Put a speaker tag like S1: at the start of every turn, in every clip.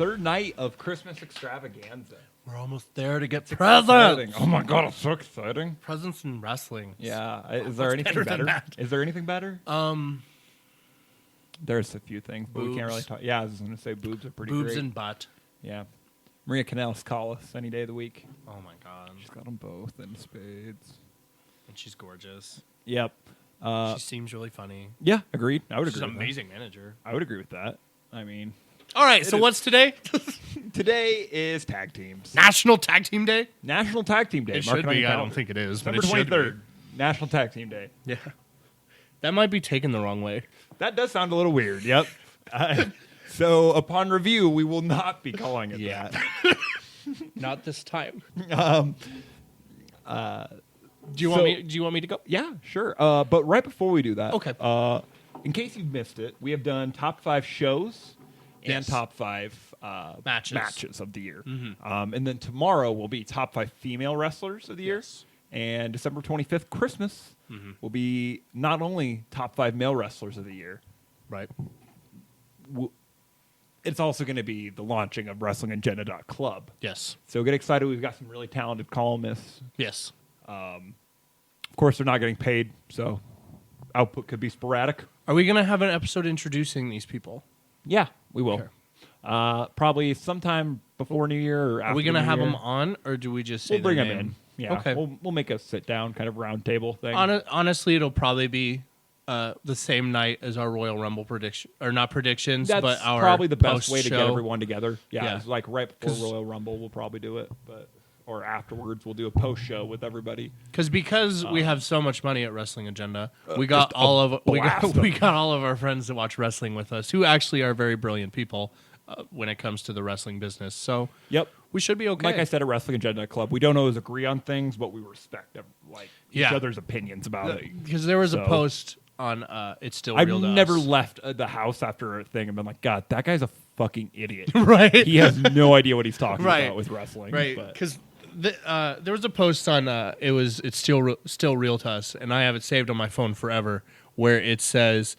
S1: third night of Christmas Extravaganza.
S2: We're almost there to get presents.
S1: Oh my god, it's so exciting.
S2: Presents and wrestling.
S1: Yeah. Is there anything better? Is there anything better? There's a few things, but we can't really talk. Yeah, I was going to say boobs are pretty great.
S2: Boobs and butt.
S1: Yeah. Maria Canales call us any day of the week.
S2: Oh my god.
S1: She's got them both in spades.
S2: And she's gorgeous.
S1: Yep.
S2: She seems really funny.
S1: Yeah, agreed. I would
S2: She's
S1: agree
S2: an
S1: with
S2: amazing manager.
S1: that. I would agree with that. I mean...
S2: All right, so what's today?
S1: Today is Tag Teams.
S2: National Tag Team Day?
S1: National Tag Team Day.
S2: It should be. I don't think it is, but
S1: December
S2: it should be.
S1: 23rd. National Tag Team Day.
S2: Yeah. That might be taken the wrong way.
S1: That does sound a little weird, yep. So, upon review, we will not be calling it that.
S2: Not this time.
S1: Do
S2: you want me to go?
S1: Yeah, sure. But right before we do that,
S2: Okay.
S1: In case you've missed it, we have done top 5 shows and top 5 matches of the year. Mm-hmm. And then tomorrow will be top 5 female wrestlers of the year. And December 25th, Christmas, will be not only top 5 male wrestlers of the year.
S2: Right.
S1: It's also going to be the launching of WrestlingAgenda.club.
S2: Yes.
S1: So get excited. We've got some really talented columnists.
S2: Yes.
S1: Of course, they're not getting paid, so output could be sporadic.
S2: Are we going to have an episode introducing these people?
S1: Yeah, we will.
S2: Sure.
S1: Probably sometime before New Year or after.
S2: Are we going to
S1: New
S2: have
S1: Year.
S2: them on, or do we just say
S1: We'll bring
S2: their
S1: them
S2: name?
S1: in. Yeah.
S2: Okay.
S1: We'll make a sit down kind of round table thing.
S2: Honestly, it'll probably be the same night as our Royal Rumble prediction, or not predictions,
S1: That's
S2: but our
S1: probably the best way to get
S2: post-show.
S1: everyone together. Yeah, it's like right before
S2: 'Cause-
S1: Royal Rumble, we'll probably do it, or afterwards, we'll do a post show with everybody.
S2: Because we have so much money at Wrestling Agenda, we got all of we got all of our friends that watch wrestling with us, who actually are very brilliant people when it comes to the wrestling business. So
S1: Yep.
S2: we should be okay.
S1: Like I said, at Wrestling Agenda Club, we don't always agree on things, but we respect each other's opinions about it.
S2: Because there was a post on It's Still Real to
S1: I've never
S2: Us.
S1: left the house after a thing and been like, God, that guy's a fucking idiot.
S2: Right.
S1: He has no idea what he's talking
S2: Right.
S1: about with wrestling.
S2: Right,
S1: but-
S2: because there was a post on It's Still Real to Us, and I have it saved on my phone forever, where it says,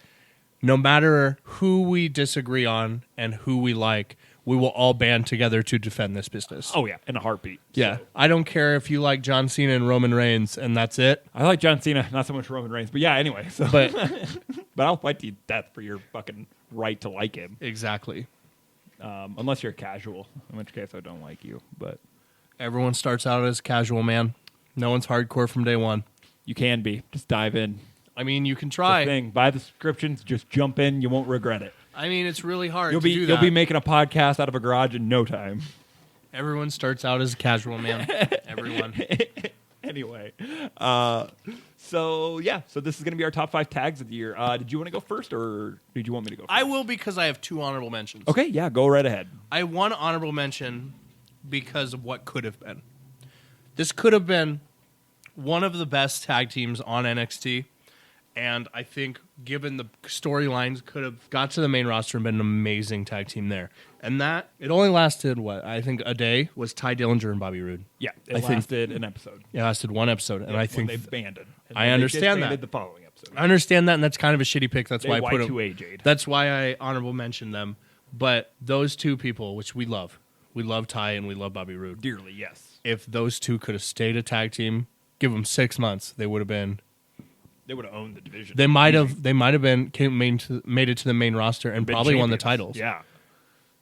S2: no matter who we disagree on and who we like, we will all band together to defend this business.
S1: Oh, yeah, in a heartbeat.
S2: Yeah,
S1: So.
S2: I don't care if you like John Cena and Roman Reigns, and that's it.
S1: I like John Cena, not so much Roman Reigns, but yeah, anyway. So.
S2: But
S1: But I'll fight to death for your fucking right to like him.
S2: exactly.
S1: Unless you're casual, in which case I don't like you. But
S2: Everyone starts out as casual, man. No one's hardcore from day one.
S1: you can be. Just dive in.
S2: I mean, you can
S1: It's the
S2: try.
S1: thing. Buy the subscriptions. Just jump in. You won't regret it.
S2: I mean, it's really hard
S1: You'll
S2: to
S1: be
S2: do
S1: you'll
S2: that.
S1: be making a podcast out of a garage in no time.
S2: Everyone starts out as a casual, man. Everyone.
S1: Anyway, so this is going to be our top 5 tags of the year. Did you want to go first, or did you want me to go first?
S2: I will, because I have 2 honorable mentions.
S1: Okay, yeah, go right ahead.
S2: I have 1 honorable mention because of what could have been. This could have been one of the best tag teams on NXT, and I think, given the storylines, could have got to the main roster and been an amazing tag team there. And that, it only lasted, I think a day, was Ty Dillinger and Bobby Roode.
S1: Yeah, it lasted an episode.
S2: It lasted 1 episode, and I think
S1: they banded. And
S2: I
S1: then
S2: understand
S1: they
S2: that.
S1: disbanded the following episode.
S2: I understand that, and that's kind of a shitty pick. That's why I put them.
S1: Y2A
S2: That's why I honorable mentioned them. But those 2 people, which we love Ty and we love Bobby Roode
S1: dearly, yes.
S2: If those 2 could have stayed a tag team, give them 6 months, they would have been.
S1: They would have owned the division.
S2: They might have been made it to the main roster and
S1: Been
S2: probably won the
S1: champions.
S2: titles.
S1: Yeah,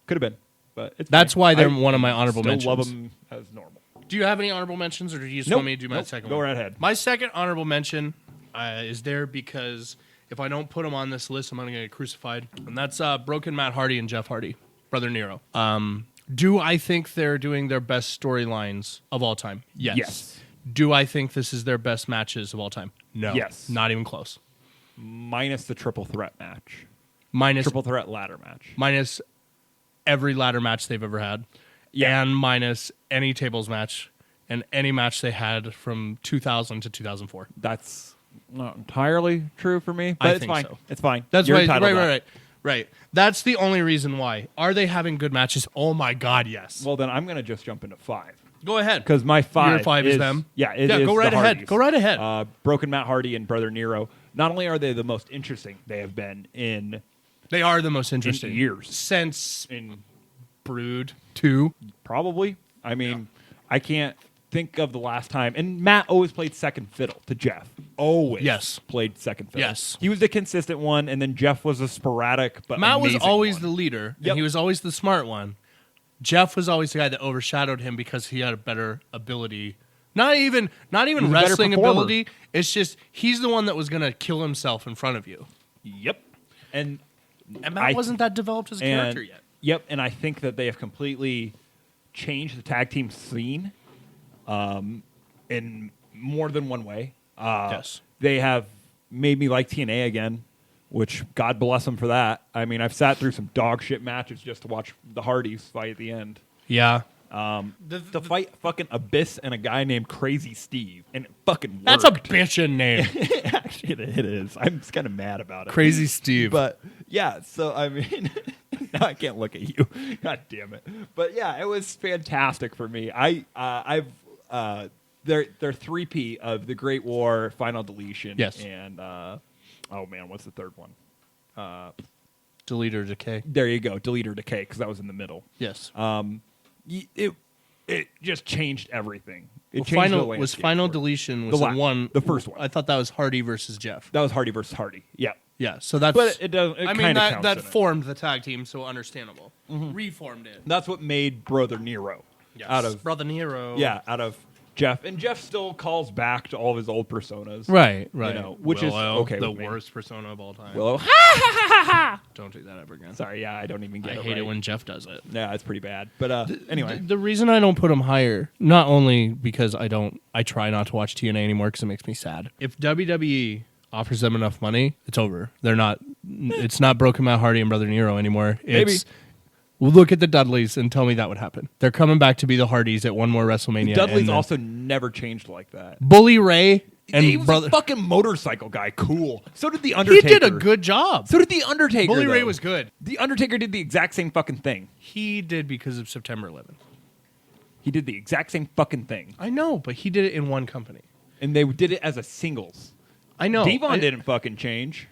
S1: could have been, but it's
S2: That's
S1: fine.
S2: why they're
S1: I
S2: one of my honorable
S1: still
S2: mentions.
S1: love them as normal.
S2: Do you have any honorable mentions, or do you just
S1: Nope.
S2: want me to do my
S1: Nope.
S2: second
S1: Go
S2: one?
S1: right ahead.
S2: My second honorable mention is there because if I don't put them on this list, I'm going to get crucified. And that's Broken Matt Hardy and Jeff Hardy, Brother Nero. Do I think they're doing their best storylines of all time? Yes. Do I think this is their best matches of all time? No.
S1: Yes.
S2: Not even close.
S1: Minus the triple threat match.
S2: Minus
S1: Triple threat ladder match.
S2: minus every ladder match they've ever had.
S1: Yeah.
S2: And minus any tables match and any match they had from 2000 to 2004.
S1: That's not entirely true for me, but
S2: I
S1: it's
S2: think
S1: fine.
S2: so.
S1: It's fine.
S2: That's
S1: You're
S2: right,
S1: entitled to that.
S2: right. That's the only reason why. Are they having good matches? Oh my God, yes.
S1: Well, then I'm going to just jump into 5.
S2: Go ahead.
S1: Because my 5
S2: Your 5 is them?
S1: Yeah,
S2: Yeah,
S1: is
S2: go right
S1: the
S2: ahead.
S1: Hardys.
S2: Go right ahead.
S1: Broken Matt Hardy and Brother Nero. Not only are they the most interesting they have been in
S2: They are the most interesting
S1: years.
S2: since
S1: in
S2: Brood 2.
S1: Probably. I mean, I can't think of the last time. And Matt always played second fiddle to Jeff. Always played second fiddle.
S2: Yes.
S1: He was the consistent one, and then Jeff was a sporadic but
S2: Matt was
S1: amazing
S2: always
S1: one.
S2: the leader,
S1: Yep.
S2: and he was always the smart one. Jeff was always the guy that overshadowed him because he had a better ability. Not even wrestling ability. It's just he's the one that was going to kill himself in front of you.
S1: Yep. And
S2: Matt wasn't that developed as a character yet.
S1: Yep, and I think that they have completely changed the tag team scene in more than one way.
S2: Yes.
S1: They have made me like TNA again, which God bless them for that. I mean, I've sat through some dog shit matches just to watch the Hardys fight at the end.
S2: Yeah.
S1: The fight fucking Abyss and a guy named Crazy Steve, and it fucking worked.
S2: That's a bitchin' name.
S1: Actually, it is. I'm just kind of mad about it.
S2: Crazy Steve.
S1: But yeah, so I mean, now I can't look at you. God damn it. But yeah, it was fantastic for me. They're 3P of the Great War, Final Deletion.
S2: Yes.
S1: And oh man, what's the third one?
S2: Delete or Decay.
S1: There you go, Delete or Decay, because that was in the middle.
S2: Yes.
S1: It just changed everything. It changed
S2: Final
S1: the landscape
S2: Final
S1: for it.
S2: Deletion was the first one. I thought that was Hardy versus Jeff.
S1: That was Hardy versus Hardy. Yeah.
S2: Yeah, so that's.
S1: But it does.
S2: I mean, that formed the tag team, so understandable. Mm-hmm. Reformed it.
S1: That's what made Brother Nero.
S2: Yes.
S1: Out of
S2: Brother Nero.
S1: Yeah, out of Jeff, and Jeff still calls back to all of his old personas.
S2: Right.
S1: You know, which
S2: Willow,
S1: is okay.
S2: The
S1: with me.
S2: worst persona of all time.
S1: Willow.
S2: Don't do that ever again.
S1: Sorry, yeah, I don't even get it.
S2: I hate it when Jeff does it.
S1: Yeah, it's pretty bad. But anyway,
S2: The reason I don't put him higher, not only because I try not to watch TNA anymore because it makes me sad. If WWE offers them enough money, it's over. They're not. It's not Broken Matt Hardy and Brother Nero anymore. It's, well, look at the Dudleys and tell me that would happen. They're coming back to be the Hardys at one more WrestleMania.
S1: Dudley's also never changed like that.
S2: Bully Ray and
S1: he was
S2: brother.
S1: a fucking motorcycle guy. Cool. So did the Undertaker.
S2: He did a good job.
S1: So did the Undertaker.
S2: Bully Ray was good.
S1: The Undertaker did the exact same fucking thing.
S2: He did because of September 11th.
S1: He did the exact same fucking thing.
S2: I know, but he did it in one company.
S1: And they did it as a singles.
S2: I know.
S1: Devon didn't fucking change.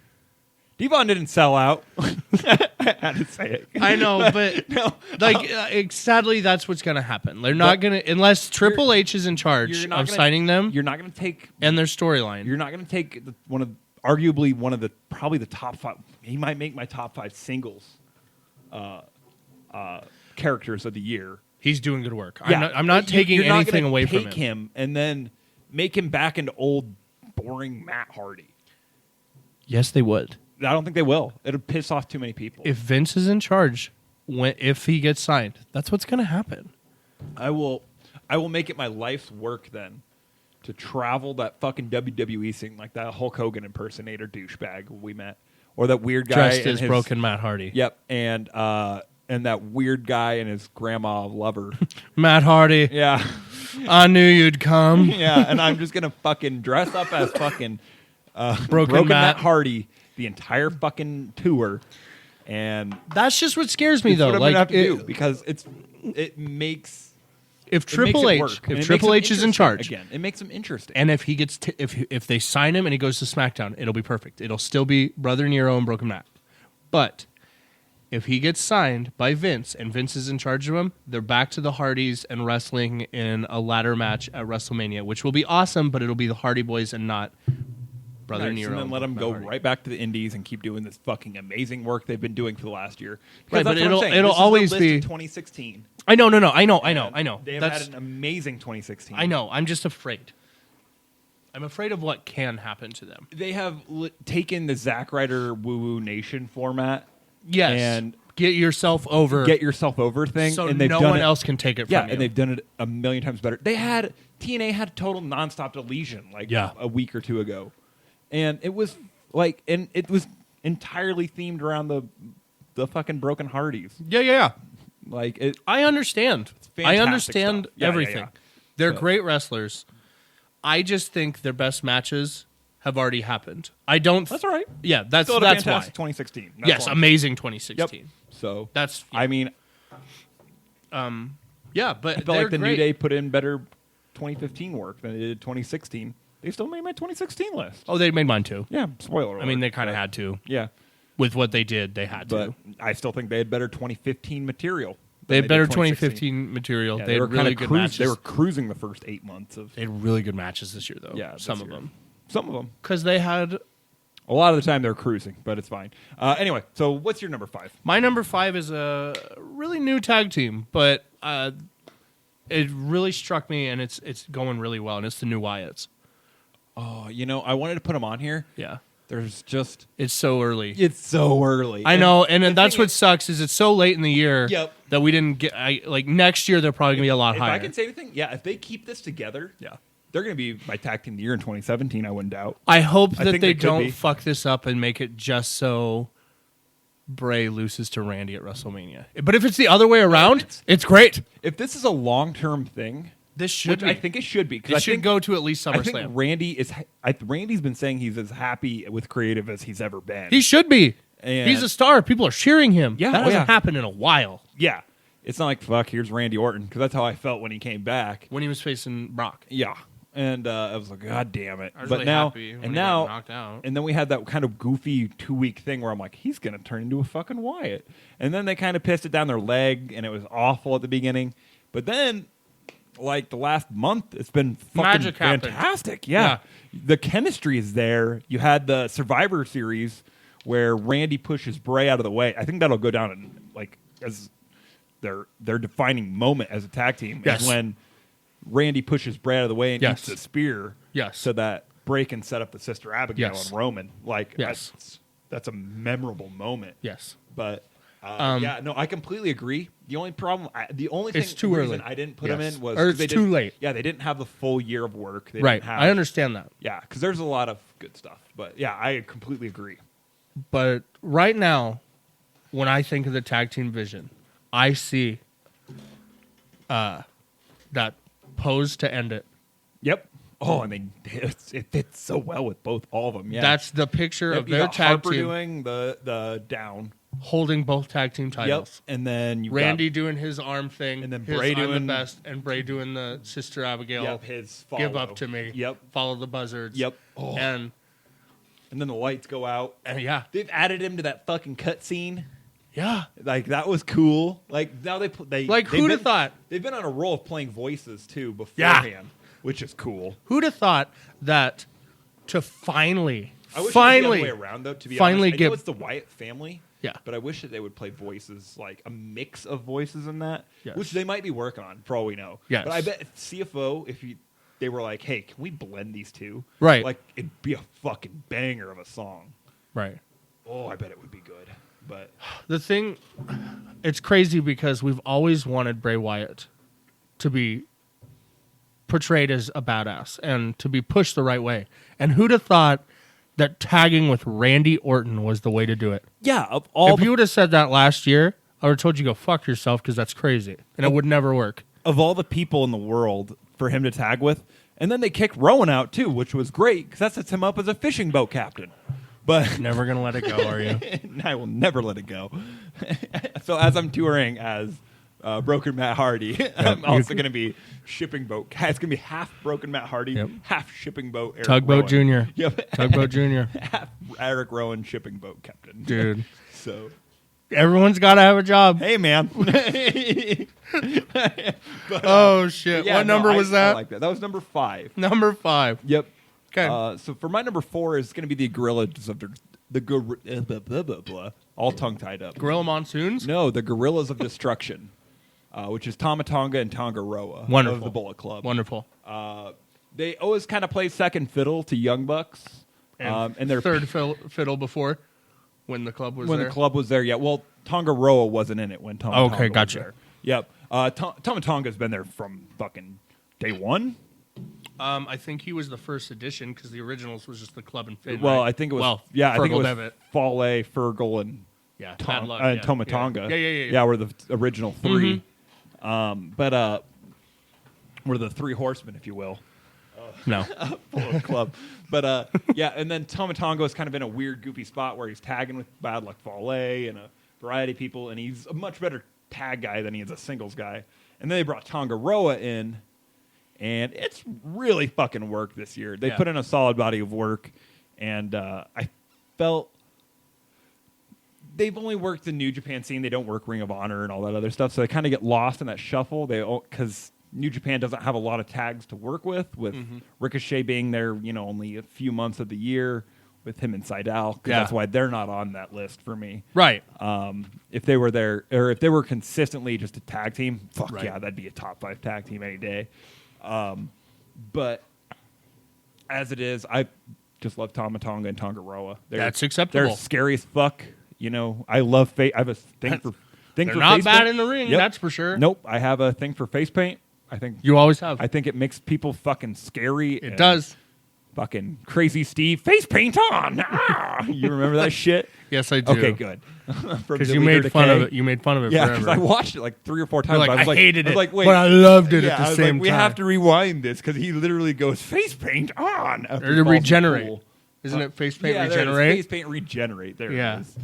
S1: Devon didn't sell out. I had to say it.
S2: I know, but
S1: No.
S2: sadly, that's what's going to happen. They're not going to, unless Triple H is in charge of signing them
S1: You're not going to take
S2: and their storyline.
S1: You're not going to take arguably one of the probably the top 5. He might make my top 5 singles characters of the year.
S2: He's doing good work.
S1: Yeah.
S2: I'm not taking
S1: You're not
S2: anything
S1: gonna
S2: away from
S1: take
S2: him.
S1: and then make him back into old boring Matt Hardy.
S2: Yes, they would.
S1: I don't think they will. It'll piss off too many people.
S2: If Vince is in charge, if he gets signed, that's what's going to happen.
S1: I will make it my life's work then to travel that fucking WWE scene like that Hulk Hogan impersonator douchebag we met, or that weird guy
S2: Dressed as broken Matt Hardy.
S1: Yep, and that weird guy and his grandma lover.
S2: Matt Hardy.
S1: Yeah,
S2: I knew you'd come.
S1: yeah, and I'm just gonna fucking dress up as fucking
S2: broken
S1: Matt Hardy the entire fucking tour, and
S2: that's just what scares me
S1: that's
S2: though.
S1: what I'm
S2: Like
S1: gonna have to do because it makes.
S2: If Triple H is in charge
S1: again, it makes him interesting.
S2: And if he gets if they sign him and he goes to SmackDown, it'll be perfect. It'll still be Brother Nero and Broken Matt. But if he gets signed by Vince and Vince is in charge of him, they're back to the Hardys and wrestling in a ladder match at WrestleMania, which will be awesome. But it'll be the Hardy Boys and not Brother Nero.
S1: And then let them go right back to the Indies and keep doing this fucking amazing work they've been doing for the last year.
S2: Right, but it'll
S1: this
S2: always
S1: is the list
S2: be
S1: of 2016.
S2: I know. I know.
S1: They have had an amazing 2016.
S2: I know. I'm just afraid. I'm afraid of what can happen to them.
S1: They have taken the Zack Ryder Woo Woo Nation format.
S2: Yes.
S1: And
S2: get yourself over
S1: thing.
S2: So
S1: and they've
S2: no
S1: done
S2: one
S1: it,
S2: else can take it from you.
S1: and they've done it a million times better. TNA had total nonstop deletion a week or two ago. And it was entirely themed around the fucking Broken Hardys.
S2: Yeah. I understand.
S1: fantastic
S2: I understand
S1: stuff. Yeah,
S2: everything.
S1: yeah.
S2: They're great wrestlers. I just think their best matches have already happened.
S1: That's all right.
S2: Yeah, that's
S1: Still
S2: why.
S1: 2016.
S2: Yes, amazing 2016.
S1: Yep. So
S2: that's.
S1: I mean,
S2: yeah, but
S1: I felt like the New Day put in better 2015 work than they did 2016. They still made my 2016 list.
S2: Oh, they made mine too.
S1: Yeah, spoiler alert.
S2: I mean, they kind of had to.
S1: Yeah.
S2: With what they did, they had
S1: But
S2: to.
S1: I still think they had better 2015 material
S2: They had better
S1: 2016.
S2: 2015 material.
S1: Yeah,
S2: they had really good matches.
S1: They were cruising the first 8 months of.
S2: They had really good matches this year, though.
S1: Yeah,
S2: some of them.
S1: Some of them.
S2: Because they had.
S1: A lot of the time they're cruising, but it's fine. Anyway, so what's your number 5?
S2: My number 5 is a really new tag team, but it really struck me, and it's going really well, and it's the New Wyatts.
S1: Oh, I wanted to put them on here.
S2: Yeah.
S1: There's just...
S2: It's so early.
S1: It's so early.
S2: I know, and that's what sucks, is it's so late in the year that we didn't get... next year, they're probably going to be a lot higher.
S1: If I can say anything, if they keep this together... Yeah. They're going to be my tag team of the year in 2017, I wouldn't doubt.
S2: I hope that they don't fuck this up and make it just so Bray loses to Randy at WrestleMania. But if it's the other way around, it's great.
S1: If this is a long-term thing,
S2: this should be.
S1: I think it should be.
S2: It should go to at least SummerSlam.
S1: I think Randy's been saying he's as happy with creative as he's ever been.
S2: He should be.
S1: And
S2: he's a star. People are cheering him.
S1: Yeah,
S2: that hasn't happened in a while.
S1: Yeah. It's not like, fuck, here's Randy Orton, because that's how I felt when he came back.
S2: When he was facing Brock.
S1: Yeah. And I was like, God damn it!
S2: I was really happy when he got knocked out.
S1: And then we had that kind of goofy 2-week thing where I'm like, he's gonna turn into a fucking Wyatt. And then they kind of pissed it down their leg, and it was awful at the beginning. But then, like the last month, it's been fucking fantastic. Yeah, the chemistry is there. You had the Survivor Series where Randy pushes Bray out of the way. I think that'll go down in, as their defining moment as a tag team.
S2: Yes.
S1: Is when Randy pushes Bray out of the way and eats the spear so that Bray can set up the Sister Abigail and Roman. That's a memorable moment.
S2: Yes.
S1: But, I completely agree. The only problem, reason I didn't put them in was...
S2: it's too late.
S1: Yeah, they didn't have the full year of work. They
S2: right.
S1: Didn't have,
S2: I understand that.
S1: Yeah, because there's a lot of good stuff. But, I completely agree.
S2: But right now, when I think of the tag team vision, I see that pose to end it.
S1: Yep. Oh, and it fits so well with all of them. Yeah,
S2: that's the picture of their tag
S1: Harper
S2: team
S1: doing the down,
S2: holding both tag team titles.
S1: Yep. And then
S2: Randy doing his arm thing,
S1: and then Bray doing
S2: the best, and Bray doing the Sister Abigail.
S1: Yep. His follow.
S2: Give up to me.
S1: Yep.
S2: Follow the buzzards.
S1: Yep. Oh. And then the lights go out.
S2: And
S1: they've added him to that fucking cutscene.
S2: Yeah,
S1: that was cool. Now they
S2: who'd have thought
S1: they've been on a roll of playing voices too beforehand, which is cool.
S2: Who'd have thought that to finally
S1: I wish it was the other way around though. To be
S2: finally
S1: honest, I know it's the Wyatt family.
S2: Yeah,
S1: but I wish that they would play voices, like a mix of voices in that,
S2: yes.
S1: which they might be working on for all we know.
S2: Yes.
S1: But I bet CFO, they were like, hey, can we blend these two?
S2: Right,
S1: like it'd be a fucking banger of a song.
S2: Right.
S1: Oh, I bet it would be good. But
S2: the thing, it's crazy because we've always wanted Bray Wyatt to be portrayed as a badass and to be pushed the right way. And who'd have thought that tagging with Randy Orton was the way to do it?
S1: Yeah,
S2: if you would have said that last year, I would have told you go fuck yourself because that's crazy and it would never work.
S1: Of all the people in the world for him to tag with, and then they kicked Rowan out too, which was great because that sets him up as a fishing boat captain. But
S2: never gonna let it go, are you?
S1: I will never let it go. So as I'm touring as Broken Matt Hardy, I'm also going to be shipping boat. It's going to be half Broken Matt Hardy, half shipping boat. Eric
S2: Tugboat
S1: Rowan.
S2: Junior.
S1: Yep,
S2: Tugboat Junior.
S1: Half Eric Rowan, shipping boat captain.
S2: Dude,
S1: so
S2: everyone's got to have a job.
S1: Hey, man.
S2: Oh shit! What number was that?
S1: I like that. That was number 5.
S2: Number 5.
S1: Yep.
S2: Okay.
S1: So for my number 4 is going to be the Gorillas of all tongue tied up.
S2: Gorilla Monsoons?
S1: No, the Gorillas of Destruction, which is Tama Tonga and Tonga Roa of the Bullet Club.
S2: Wonderful.
S1: They always kind of play second fiddle to Young Bucks,
S2: and their third fiddle before when the club was there.
S1: When the club was there, yeah. Well, Tonga Roa wasn't in it when Tama Tonga was there. Yep. Tama Tonga's been there from fucking day one.
S2: I think he was the first edition because the originals was just the club and Finn.
S1: Well,
S2: right?
S1: I think it was.
S2: Well,
S1: yeah, I think it was
S2: Devitt.
S1: Fale, Fergal, and Tama Tonga.
S2: Yeah,
S1: we're the original 3. Mm-hmm. But we're the 3 horsemen, if you will.
S2: No.
S1: Bullet Club. But yeah, and then Tama Tonga is kind of in a weird, goofy spot where he's tagging with Bad Luck Fale and a variety of people, and he's a much better tag guy than he is a singles guy. And then they brought Tonga Roa in. And it's really fucking worked this year. They put in a solid body of work, and I felt they've only worked the New Japan scene. They don't work Ring of Honor and all that other stuff, so they kind of get lost in that shuffle. Because New Japan doesn't have a lot of tags to work with Ricochet being there, only a few months of the year with him and Seidel. That's why they're not on that list for me.
S2: Right.
S1: If they were there, or if they were consistently just a tag team, yeah, that'd be a top 5 tag team any day. But as it is, I just love Tama Tonga and Tongaroa.
S2: That's acceptable.
S1: They're scary as fuck. I love face. I have a thing for
S2: they're
S1: for
S2: not
S1: face
S2: bad
S1: paint.
S2: in the ring.
S1: Yep.
S2: That's for sure.
S1: Nope. I have a thing for face paint. I think
S2: you always have.
S1: I think it makes people fucking scary.
S2: It does.
S1: Fucking crazy Steve face paint on. You remember that shit?
S2: Yes, I do.
S1: Okay, good.
S2: Because you made fun of it. You made fun of it.
S1: Yeah,
S2: because
S1: I watched it like 3 or 4 times.
S2: Like, I hated it.
S1: I was like, wait,
S2: but I loved it at the
S1: I was
S2: same
S1: like, we
S2: time.
S1: have to rewind this because he literally goes face paint on.
S2: Or to regenerate. Isn't it face paint regenerate?
S1: There it is. Face paint regenerate. There it is.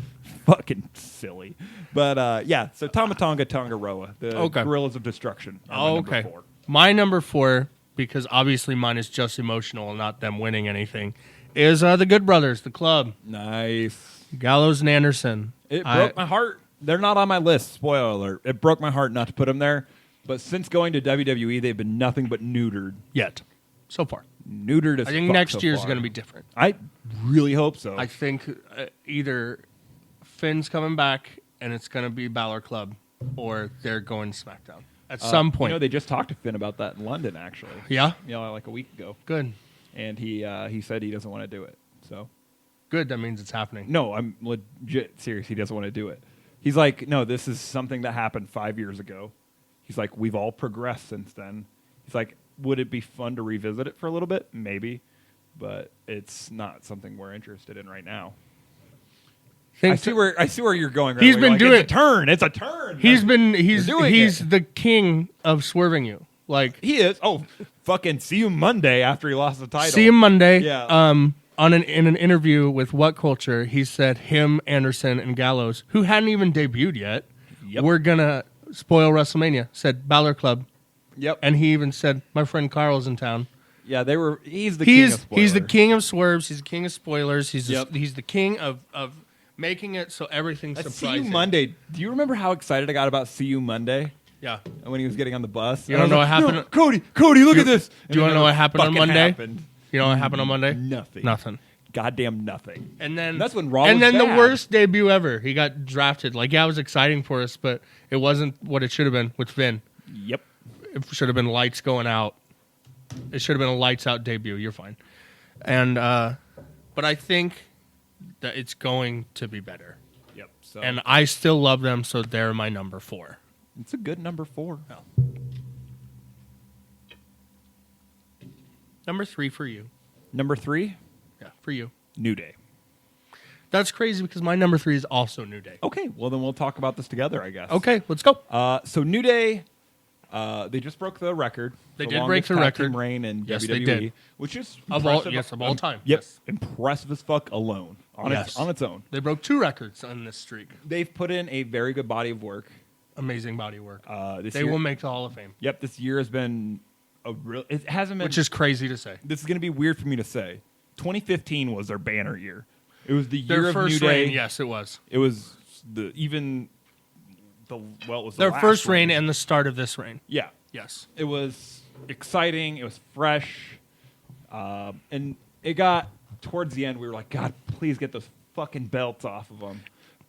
S1: Fucking silly. But yeah, so Tama Tonga Tongaroa, the Gorillas of Destruction.
S2: Okay. Number 4. My number 4, because obviously mine is just emotional and not them winning anything, is the Good Brothers, the club.
S1: Nice.
S2: Gallows and Anderson.
S1: It broke my heart. They're not on my list. Spoiler alert. It broke my heart not to put them there. But since going to WWE, they've been nothing but neutered.
S2: Yet. So far.
S1: Neutered as
S2: I think next year is going to be different.
S1: I really hope so.
S2: I think either Finn's coming back and it's going to be Balor Club, or they're going to SmackDown at some point.
S1: They just talked to Finn about that in London, actually.
S2: Yeah?
S1: Like a week ago.
S2: Good.
S1: And he said he doesn't want to do it. So
S2: good. That means it's happening.
S1: No, I'm legit serious. He doesn't want to do it. He's like, no, this is something that happened 5 years ago. He's like, we've all progressed since then. He's like, would it be fun to revisit it for a little bit? Maybe. But it's not something we're interested in right now. I see where you're going. Right
S2: he's
S1: away.
S2: Been
S1: like,
S2: doing
S1: it's a turn. It's a turn.
S2: He's the king of swerving you. Like
S1: he is. Oh, fucking see you Monday after he lost the title.
S2: See him Monday.
S1: Yeah.
S2: In an interview with What Culture, he said him, Anderson, and Gallows, who hadn't even debuted yet, were gonna spoil WrestleMania. Said Balor Club.
S1: Yep.
S2: And he even said, my friend Carl's in town.
S1: Yeah, he's the king of spoilers.
S2: He's the king of swerves. He's the king of spoilers. He's the king of making it so everything's surprising.
S1: See You Monday. Do you remember how excited I got about See You Monday?
S2: Yeah.
S1: When he was getting on the bus.
S2: You don't know what happened?
S1: No, Cody, look at this.
S2: Do you want to know what happened on Monday?
S1: Happened.
S2: You know what happened on Monday?
S1: Nothing. Goddamn nothing.
S2: And then
S1: that's when Raw
S2: was
S1: bad.
S2: The worst debut ever. He got drafted. Like, yeah, it was exciting for us, but it wasn't what it should have been with Finn.
S1: Yep.
S2: It should have been lights going out. It should have been a lights out debut. You're fine. And but I think that it's going to be better.
S1: Yep. So.
S2: And I still love them, so they're my number 4.
S1: It's a good number 4.
S2: Oh. Number 3 for you.
S1: Number 3?
S2: Yeah, for you.
S1: New Day.
S2: That's crazy because my number 3 is also New Day.
S1: Okay, well then we'll talk about this together, I guess.
S2: Okay, let's go.
S1: So New Day, they just broke the record.
S2: They did break the record.
S1: Team reign in
S2: yes,
S1: WWE,
S2: they did.
S1: Which is
S2: of all time.
S1: Yep,
S2: yes.
S1: Impressive as fuck alone on its own.
S2: They broke 2 records on this streak.
S1: They've put in a very good body of work.
S2: Amazing body of work.
S1: They
S2: will make the Hall of Fame.
S1: Yep, this year has been it hasn't been,
S2: which is crazy to say.
S1: This is going to be weird for me to say. 2015 was their banner year. It was the year
S2: their
S1: of
S2: first
S1: New Day.
S2: Reign. Yes, it was.
S1: It was it was
S2: their
S1: last
S2: first reign and the start of this reign.
S1: Yeah.
S2: Yes.
S1: It was exciting. It was fresh. And it got towards the end, we were like, God, please get those fucking belts off of them.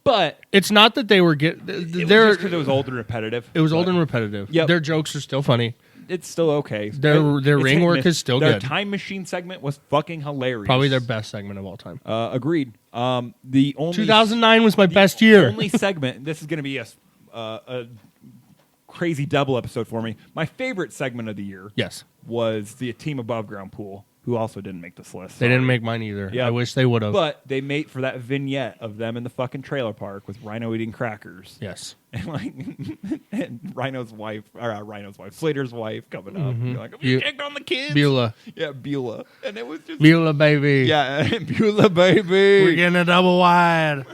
S1: But
S2: it's not that they were
S1: it was just because it was old and repetitive.
S2: It was old and repetitive.
S1: Yep.
S2: Their jokes are still funny.
S1: It's still okay.
S2: Their ring work is still
S1: good.
S2: Their
S1: time machine segment was fucking hilarious.
S2: Probably their best segment of all time.
S1: Agreed. The only
S2: 2009 was my best year.
S1: Only segment. This is going to be a crazy double episode for me. My favorite segment of the year.
S2: Yes.
S1: Was the Team Above Ground pool, who also didn't make this list.
S2: They didn't make mine either.
S1: Yeah.
S2: I wish they would have.
S1: But they made for that vignette of them in the fucking trailer park with Rhino eating crackers.
S2: Yes.
S1: And and Slater's wife coming up.
S2: Mm-hmm.
S1: You're like, you kicked on the kids?
S2: Beulah.
S1: Yeah, Beulah. And it was just...
S2: Beulah, baby.
S1: Yeah, Beulah, baby.
S2: We're getting a double wide.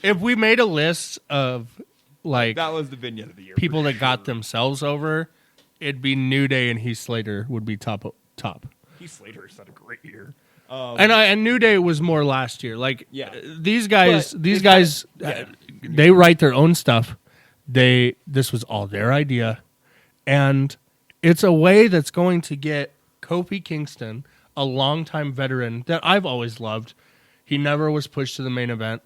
S2: If we made a list of, like...
S1: That was the vignette of the year.
S2: People that got themselves over, it'd be New Day and Heath Slater would be top.
S1: Heath Slater has had a great year.
S2: And New Day was more last year. Like these guys,
S1: Yeah.
S2: they write their own stuff. This was all their idea, and it's a way that's going to get Kofi Kingston, a longtime veteran that I've always loved. He never was pushed to the main event.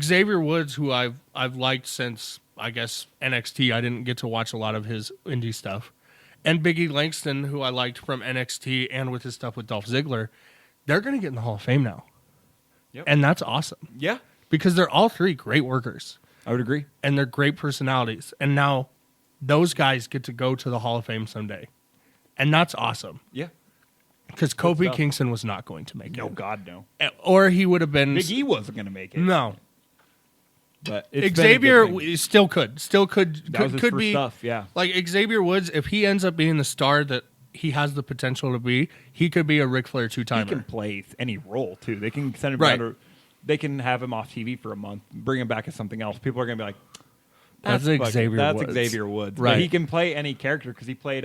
S2: Xavier Woods, who I've liked since I guess NXT. I didn't get to watch a lot of his indie stuff. And Biggie Langston, who I liked from NXT and with his stuff with Dolph Ziggler, they're going to get in the Hall of Fame now.
S1: Yep.
S2: And that's awesome.
S1: Yeah.
S2: Because they're all three great workers.
S1: I would agree.
S2: And they're great personalities. And now those guys get to go to the Hall of Fame someday. And that's awesome.
S1: Yeah.
S2: Because Kofi Kingston was not going to make it.
S1: No, God, no.
S2: Or he would have been...
S1: Big E wasn't going to make it.
S2: No.
S1: But
S2: Xavier still could.
S1: That was his
S2: could
S1: first
S2: be
S1: stuff, yeah.
S2: Like Xavier Woods, if he ends up being the star that he has the potential to be, he could be a Ric Flair two-timer.
S1: He can play any role too. They can send him
S2: Right.
S1: down to, they can have him off TV for a month, bring him back as something else. People are going to be like,
S2: That's Xavier Woods.
S1: Xavier Woods.
S2: Right.
S1: But he can play any character because he played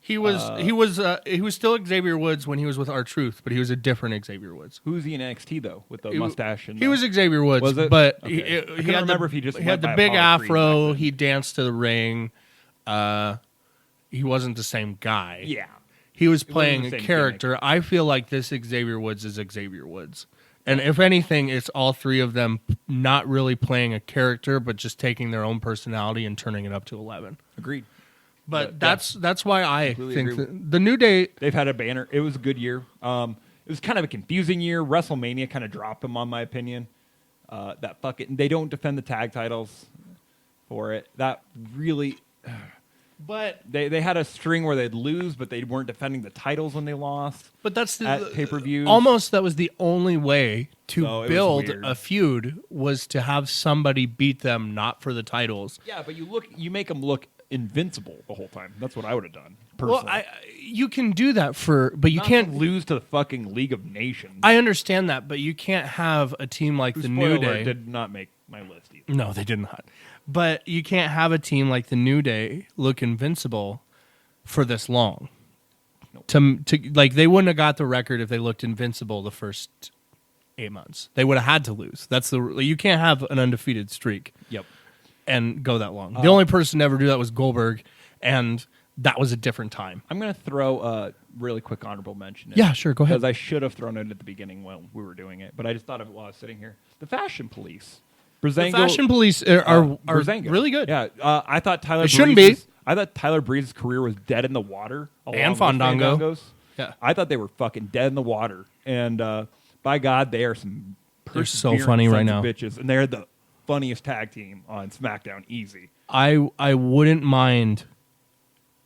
S2: He was still Xavier Woods when he was with R-Truth, but he was a different Xavier Woods.
S1: who's he in NXT though with the mustache and
S2: He was Xavier Woods,
S1: Was it?
S2: but
S1: Okay. I
S2: he
S1: couldn't
S2: had
S1: remember if he just
S2: he
S1: went
S2: had the
S1: by
S2: big
S1: Apollo Creed
S2: afro.
S1: back then.
S2: He danced to the ring. He wasn't the same guy.
S1: Yeah.
S2: He was
S1: wasn't
S2: playing
S1: the
S2: a
S1: same
S2: character. I feel like this Xavier Woods is Xavier Woods. And if anything, it's all three of them not really playing a character, but just taking their own personality and turning it up to 11.
S1: Agreed.
S2: But
S1: Yeah.
S2: that's why I
S1: Completely
S2: think
S1: agree.
S2: the New Day...
S1: They've had a banner. It was a good year. It was kind of a confusing year. WrestleMania kind of dropped them, on my opinion. They don't defend the tag titles for it. That really...
S2: But
S1: They had a string where they'd lose, but they weren't defending the titles when they lost.
S2: But that's
S1: at pay-per-views.
S2: Almost that was the only way to
S1: So it was
S2: build
S1: weird.
S2: a feud was to have somebody beat them not for the titles.
S1: Yeah, but you make them look invincible the whole time. That's what I would have done personally.
S2: Well, you can do that but you
S1: Not
S2: can't
S1: to lose to the fucking League of Nations.
S2: I understand that, but you can't have a team like the New
S1: Spoiler,
S2: Day.
S1: did not make my list either.
S2: No, they did not. But you can't have a team like the New Day look invincible for this long.
S1: Nope.
S2: To like they wouldn't have got the record if they looked invincible the first 8 months. They would have had to lose. You can't have an undefeated streak.
S1: Yep.
S2: And go that long. The only person to ever do that was Goldberg, and that was a different time.
S1: I'm going to throw a really quick honorable mention in.
S2: Yeah, sure, go ahead.
S1: Because I should have thrown it at the beginning while we were doing it, but I just thought of it while I was sitting here. The Fashion Police.
S2: The Fashion Police are
S1: Breezango.
S2: really good.
S1: Yeah, I thought Tyler.
S2: It shouldn't be.
S1: I thought Tyler Breeze's career was dead in the water. along
S2: And
S1: with
S2: Fandango.
S1: Fandango's.
S2: Yeah.
S1: I thought they were fucking dead in the water. And by God, they are some.
S2: They're so
S1: perseverant
S2: funny right
S1: sons
S2: now.
S1: of bitches, and they're the funniest tag team on SmackDown. Easy.
S2: I wouldn't mind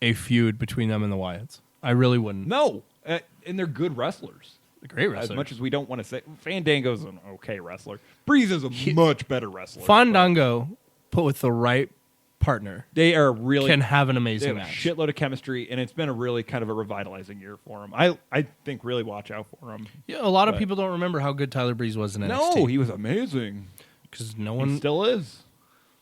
S2: a feud between them and the Wyatts. I really wouldn't.
S1: No, and they're good wrestlers.
S2: Great wrestlers.
S1: As much as we don't want to say, Fandango's an okay wrestler. Breeze is a much better wrestler.
S2: Fandango, put with the right partner,
S1: They are really
S2: can have an
S1: they
S2: amazing
S1: have a
S2: match.
S1: shitload of chemistry, and it's been a really kind of a revitalizing year for them. I think really watch out for them.
S2: Yeah, a lot of
S1: But-
S2: people don't remember how good Tyler Breeze was in
S1: No,
S2: NXT.
S1: he was amazing.
S2: Because no
S1: He
S2: one...
S1: still is.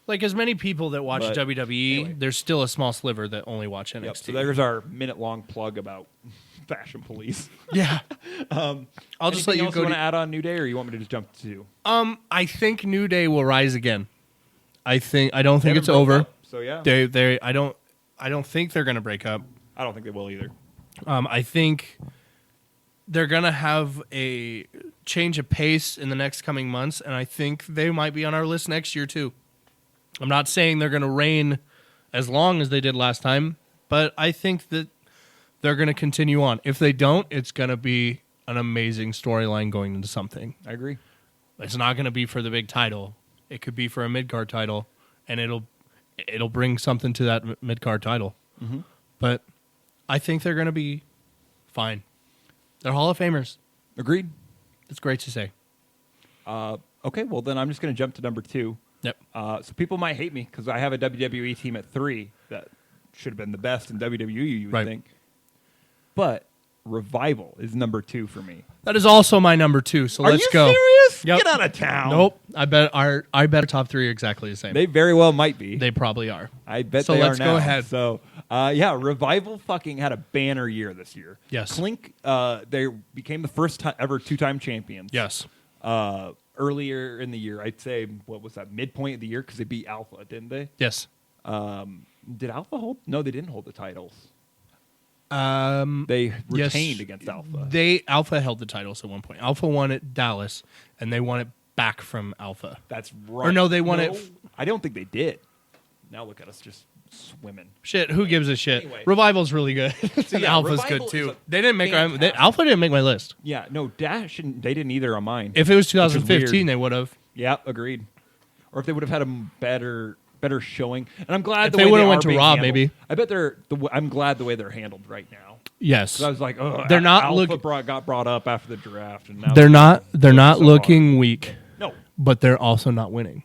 S2: Like, as many people that watch
S1: But,
S2: WWE,
S1: anyway.
S2: there's still a small sliver that only watch NXT.
S1: Yep, so there's our minute-long plug about Fashion Police.
S2: Yeah. I'll just let you
S1: else
S2: go
S1: want
S2: to...
S1: to add on New Day, or you want me to just jump to?
S2: I think New Day will rise again. I don't think
S1: They
S2: it's
S1: haven't broke
S2: over.
S1: up, so yeah,
S2: I don't think they're going to break up.
S1: I don't think they will either.
S2: I think they're going to have a change of pace in the next coming months, and I think they might be on our list next year too. I'm not saying they're going to reign as long as they did last time, but I think that they're going to continue on. If they don't, it's going to be an amazing storyline going into something.
S1: I agree.
S2: It's not going to be for the big title. It could be for a mid-card title, and it'll bring something to that mid-card title.
S1: Mm-hmm.
S2: But I think they're going to be fine. They're Hall of Famers.
S1: Agreed.
S2: It's great to say.
S1: Okay, well then I'm just going to jump to number 2.
S2: Yep.
S1: So people might hate me because I have a WWE team at 3 that should have been the best in WWE, you would
S2: Right.
S1: think. But Revival is number 2 for me.
S2: That is also my number 2, so
S1: Are
S2: let's
S1: you
S2: go.
S1: serious?
S2: Yep.
S1: Get out of town.
S2: Nope. I bet our top 3 are exactly the same.
S1: They very well might be.
S2: They probably are.
S1: I bet
S2: So
S1: they
S2: let's
S1: are
S2: go
S1: now.
S2: ahead.
S1: So Yeah, Revival fucking had a banner year this year.
S2: Yes.
S1: Clink, they became the first ever 2-time champions.
S2: Yes.
S1: Earlier in the year, I'd say, what was that, midpoint of the year? Because they beat Alpha, didn't they?
S2: Yes.
S1: Did Alpha hold? No, they didn't hold the titles.
S2: They
S1: retained against Alpha.
S2: Alpha held the titles at one point. Alpha won at Dallas, and they won it back from Alpha.
S1: That's right.
S2: Or no, they won it.
S1: I don't think they did. Now look at us just swimming.
S2: Shit, who gives a shit?
S1: Anyway.
S2: Revival's really good.
S1: So
S2: and
S1: yeah,
S2: Alpha's
S1: Revival
S2: good too.
S1: is
S2: They didn't make
S1: fantastic.
S2: Alpha didn't make my list.
S1: Yeah, no, Dash and they didn't either on mine.
S2: If it was
S1: which is
S2: 2015,
S1: weird.
S2: they would have.
S1: Yeah, agreed. Or if they would have had a better showing. And I'm glad
S2: If
S1: the
S2: they
S1: way
S2: would've
S1: they
S2: went
S1: are
S2: to
S1: being
S2: Raw,
S1: handled.
S2: maybe.
S1: I bet I'm glad the way they're handled right now.
S2: Yes.
S1: 'Cause I was like, oh,
S2: They're not
S1: Alpha
S2: look-
S1: got brought up after the draft, and now
S2: They're not
S1: so
S2: looking weak,
S1: No,
S2: but they're also not winning.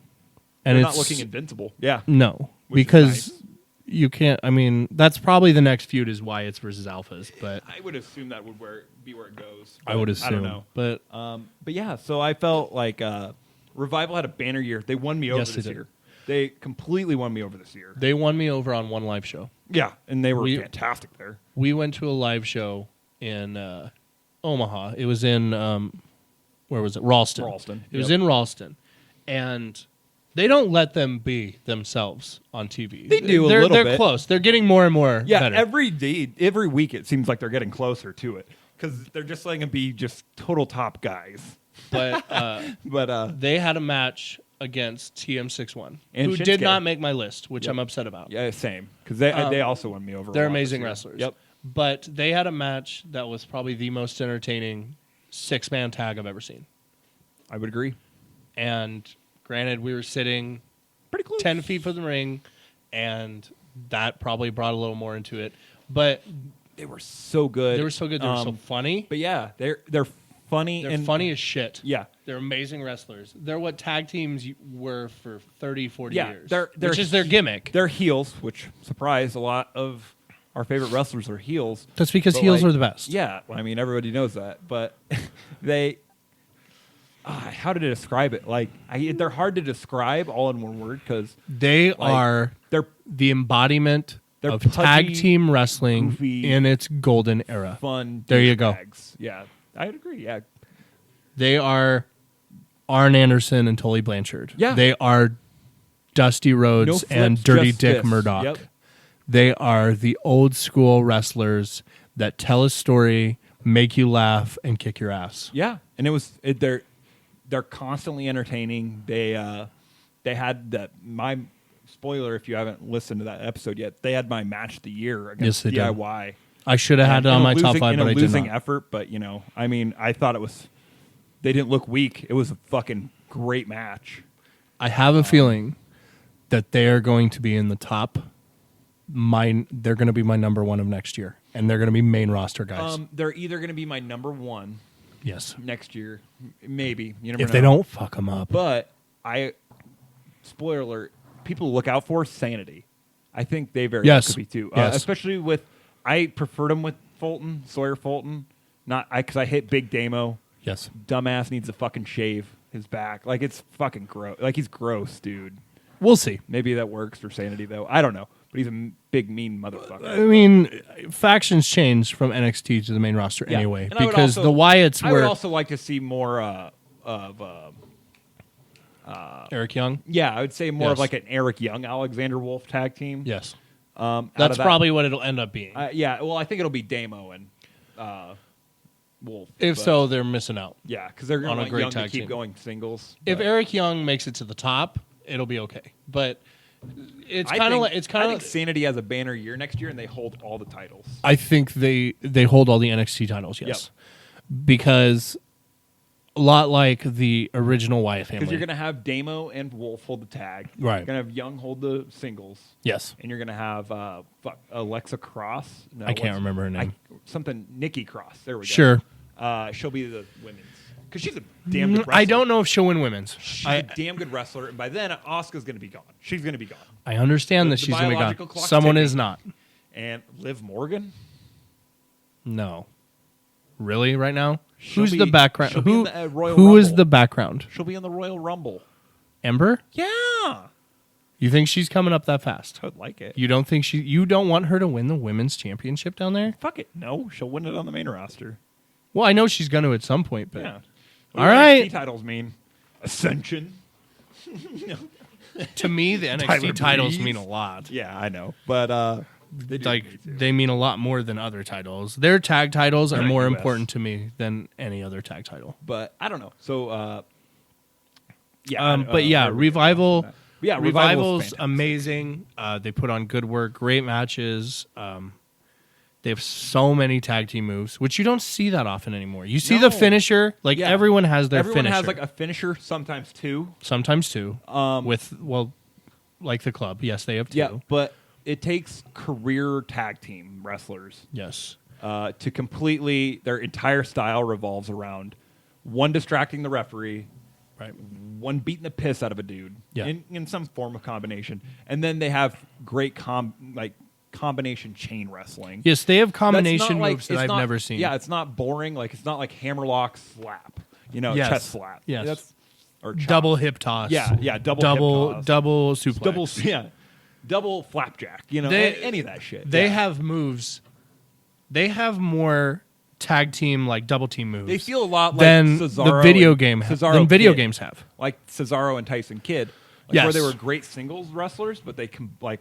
S2: And
S1: they're
S2: it's
S1: not looking invincible. Yeah,
S2: no,
S1: Which is
S2: because
S1: nice.
S2: you can't. I mean, that's probably the next feud is Wyatt's versus Alphas, but
S1: I would assume that would be where it goes.
S2: I would
S1: but
S2: assume.
S1: I don't know.
S2: But
S1: But yeah, so I felt like Revival had a banner year. They won me over
S2: Yes, they
S1: this
S2: did.
S1: year. They completely won me over this year.
S2: they won me over on one live show.
S1: Yeah, and they were
S2: We-
S1: fantastic there.
S2: We went to a live show in Omaha. It was in where was it? Ralston.
S1: Ralston,
S2: It was
S1: yep.
S2: in Ralston, and they don't let them be themselves on TV.
S1: They do a
S2: they're,
S1: little
S2: They're
S1: bit.
S2: close. They're getting more and more
S1: Yeah,
S2: better.
S1: every week it seems like they're getting closer to it because they're just letting them be just total top guys.
S2: but
S1: But
S2: they had a match against TM61,
S1: And
S2: who did
S1: Shinsuke.
S2: not make my list, which
S1: Yep.
S2: I'm upset about.
S1: yeah, same because they also won me over.
S2: They're
S1: a lot this
S2: amazing
S1: year.
S2: wrestlers.
S1: Yep.
S2: But they had a match that was probably the most entertaining 6-man tag I've ever seen.
S1: I would agree.
S2: And granted, we were sitting
S1: Pretty close.
S2: 10 feet from the ring, and that probably brought a little more into it. But
S1: They were so good.
S2: they were so good. They were so funny.
S1: But yeah, they're funny.
S2: They're
S1: and
S2: funny as shit.
S1: Yeah.
S2: They're amazing wrestlers. They're what tag teams were for 30, 40
S1: Yeah,
S2: years.
S1: they're
S2: which is their gimmick.
S1: They're heels, which surprised a lot of our favorite wrestlers are heels.
S2: That's because
S1: But,
S2: heels
S1: like,
S2: are the best.
S1: Yeah, well, I mean everybody knows that, but they. How to describe it? Like they're hard to describe all in one word because
S2: They are
S1: they're
S2: the embodiment
S1: They're
S2: of tag
S1: pudgy,
S2: team wrestling
S1: goofy,
S2: in its golden era.
S1: fun.
S2: There you go.
S1: douchebags. Yeah, I would agree. Yeah,
S2: They are Arn Anderson and Tully Blanchard.
S1: Yeah.
S2: They are Dusty Rhodes
S1: No flips,
S2: and Dirty
S1: just
S2: Dick
S1: fists.
S2: Murdoch.
S1: Yep.
S2: They are the old school wrestlers that tell a story, make you laugh, and kick your ass.
S1: Yeah, and they're constantly entertaining. They had my spoiler if you haven't listened to that episode yet. They had my match of the year against
S2: Yes, they did.
S1: DIY.
S2: I should have had it
S1: In
S2: on
S1: a
S2: my top
S1: losing-
S2: 5,
S1: in
S2: but
S1: a
S2: I did
S1: losing
S2: not.
S1: effort. But I mean, I thought it was. They didn't look weak. It was a fucking great match.
S2: I have a feeling that they are going to be in the top. They're going to be my number one of next year, and they're going to be main roster guys.
S1: They're either going to be my number one
S2: Yes.
S1: next year, maybe. You never
S2: If
S1: know.
S2: they don't fuck them up.
S1: But spoiler alert, people to look out for Sanity. I think they very well
S2: Yes.
S1: could be too.
S2: Yes.
S1: Especially with, I preferred them with Sawyer Fulton, because I hit Big Damo.
S2: Yes.
S1: Dumbass needs to fucking shave his back. Like it's fucking gross. Like he's gross, dude.
S2: We'll see.
S1: Maybe that works for Sanity though. I don't know, but he's a big mean motherfucker.
S2: I mean, factions change from NXT to the main roster
S1: Yeah.
S2: anyway,
S1: And I would
S2: because
S1: also-
S2: the Wyatts
S1: I would
S2: were
S1: also like to see more of.
S2: Eric Young.
S1: Yeah, I would say more of
S2: Yes.
S1: like an Eric Young, Alexander Wolf tag team.
S2: Yes.
S1: Out
S2: That's
S1: of that-
S2: probably what it'll end up being.
S1: Yeah, well, I think it'll be Damo and Wolf.
S2: If
S1: but-
S2: so, they're missing out.
S1: yeah, because they're
S2: on
S1: going
S2: a
S1: to
S2: great
S1: want Young
S2: tag
S1: to keep
S2: team.
S1: going singles.
S2: If
S1: but
S2: Eric Young makes it to the top, it'll be okay. But it's
S1: I
S2: kind of
S1: think-
S2: like it's
S1: I
S2: kind
S1: think
S2: of.
S1: Sanity has a banner year next year, and they hold all the titles.
S2: I think they hold all the NXT titles. Yes, because a lot like the original Wyatt family.
S1: Because you're going to have Damo and Wolf hold the tag.
S2: Right.
S1: You're going to have Young hold the singles.
S2: Yes.
S1: And you're going to have Alexa Cross. No,
S2: I can't remember her name.
S1: Something Nikki Cross. There we go.
S2: Sure.
S1: She'll be the women's. Because she's a damn good wrestler.
S2: I don't know if she'll win women's.
S1: She's a damn good wrestler. And by then, Asuka's going to be gone. She's going to be gone.
S2: I understand that
S1: The
S2: she's going to be
S1: biological
S2: gone.
S1: clock's
S2: Someone
S1: ticking.
S2: is not.
S1: And Liv Morgan?
S2: No. Really? Right now?
S1: She'll
S2: Who's
S1: be-
S2: the background?
S1: she'll be in
S2: Who
S1: the, Royal
S2: who is
S1: Rumble.
S2: the background?
S1: She'll be in the Royal Rumble.
S2: Ember?
S1: Yeah.
S2: You think she's coming up that fast?
S1: I would like it.
S2: You don't think you don't want her to win the women's championship down there?
S1: Fuck it. No, she'll win it on the main roster.
S2: Well, I know she's going to at some point, but
S1: Yeah.
S2: All right.
S1: NXT titles mean Ascension.
S2: to me, the NXT titles mean a lot.
S1: Yeah, I know, but
S2: they mean a lot more than other titles. Their tag titles are more
S1: US.
S2: important to me than any other tag title.
S1: But I don't know. So,
S2: Revival.
S1: Yeah,
S2: Revival's amazing. They put on good work, great matches. They have so many tag team moves, which you don't see that often anymore. You see the finisher, everyone has their finisher.
S1: Everyone has like a finisher, sometimes two.
S2: Sometimes two. Like the club. Yes, they have two.
S1: Yeah, but it takes career tag team wrestlers.
S2: Yes.
S1: To completely, their entire style revolves around one distracting the referee,
S2: right?
S1: One beating the piss out of a dude,
S2: yeah.
S1: in some form of combination, and then they have great combination chain wrestling.
S2: Yes, they have combination moves that I've never seen.
S1: Yeah, it's not boring. Like it's not like hammerlock slap, chest slap.
S2: Yes,
S1: or
S2: double hip toss.
S1: Yeah, double hip toss.
S2: Double suplex.
S1: Double flapjack. Any of that shit.
S2: They have moves. They have more tag team double team moves.
S1: They feel a lot like
S2: than
S1: Cesaro
S2: the video games have.
S1: Like Cesaro and Tyson Kidd. Where they were great singles wrestlers, but they combined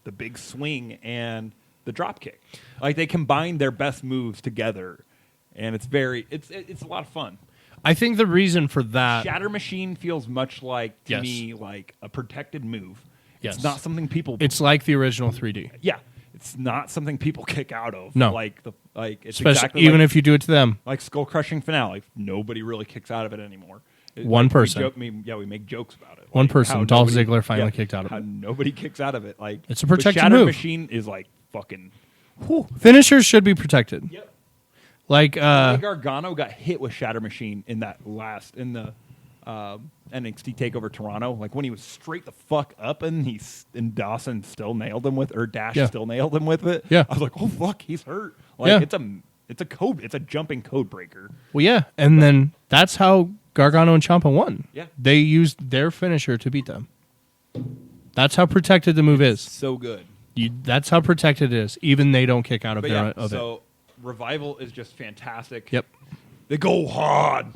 S1: the big swing and the drop kick. Like they combined their best moves together, and it's a lot of fun.
S2: I think the reason for that
S1: Shatter Machine feels much like to me like a protected move.
S2: Yes.
S1: It's not something people.
S2: It's like the original 3D.
S1: Yeah, it's not something people kick out of.
S2: No,
S1: it's
S2: especially
S1: exactly
S2: even if you do it to them.
S1: Like Skull Crushing Finale, nobody really kicks out of it anymore.
S2: One person.
S1: We make jokes about it.
S2: One person. Dolph Ziggler finally kicked out of it.
S1: Nobody kicks out of it. Like
S2: it's a protected
S1: Shatter
S2: move.
S1: Machine is like fucking.
S2: Finishers should be protected.
S1: Yep.
S2: Like
S1: Gargano got hit with Shatter Machine in the NXT Takeover Toronto. Like when he was straight the fuck up, and Dawson still nailed him with, or Dash still nailed him with it.
S2: Yeah.
S1: I was like, oh fuck, he's hurt. Like it's a jumping code breaker.
S2: Well, yeah, and then that's how Gargano and Ciampa won.
S1: Yeah.
S2: They used their finisher to beat them. That's how protected the move is.
S1: So good.
S2: That's how protected it is. Even they don't kick out of it.
S1: So Revival is just fantastic.
S2: Yep.
S1: They go hard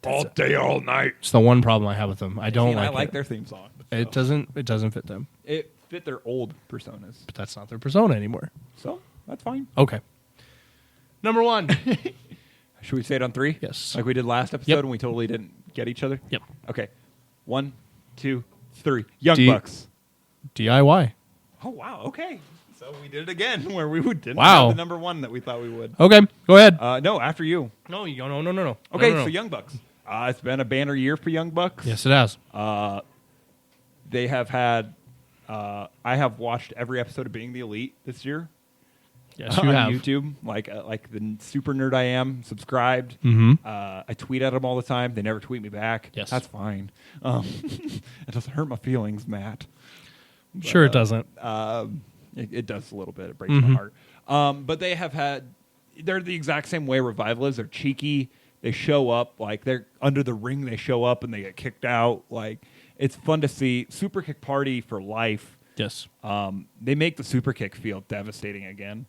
S1: all day, all night.
S2: It's the one problem I have with them. I like
S1: their theme song.
S2: So. It doesn't fit them.
S1: It fit their old personas.
S2: But that's not their persona anymore.
S1: So that's fine.
S2: Okay. Number 1.
S1: Should we say it on 3?
S2: Yes.
S1: Like we did last episode and we totally didn't get each other?
S2: Yep.
S1: Okay. 1, 2, 3. Young Bucks.
S2: DIY.
S1: Oh, wow. Okay. So we did it again where we didn't
S2: have
S1: the number 1 that we thought we would.
S2: Okay. Go ahead.
S1: No, after you.
S2: No.
S1: Okay,
S2: no.
S1: so Young Bucks. It's been a banner year for Young Bucks.
S2: Yes, it has.
S1: They have had... I have watched every episode of Being the Elite this year.
S2: Yes, you
S1: on
S2: have.
S1: YouTube, like the super nerd I am, subscribed.
S2: Mm-hmm.
S1: I tweet at them all the time. They never tweet me back.
S2: Yes,
S1: that's fine. It doesn't hurt my feelings, Matt. But,
S2: sure, it doesn't.
S1: It does a little bit. It breaks my heart. But they have had. They're the exact same way Revival is. They're cheeky. They show up like they're under the ring. They show up and they get kicked out. Like it's fun to see. Super Kick Party for life.
S2: Yes.
S1: They make the super kick feel devastating again.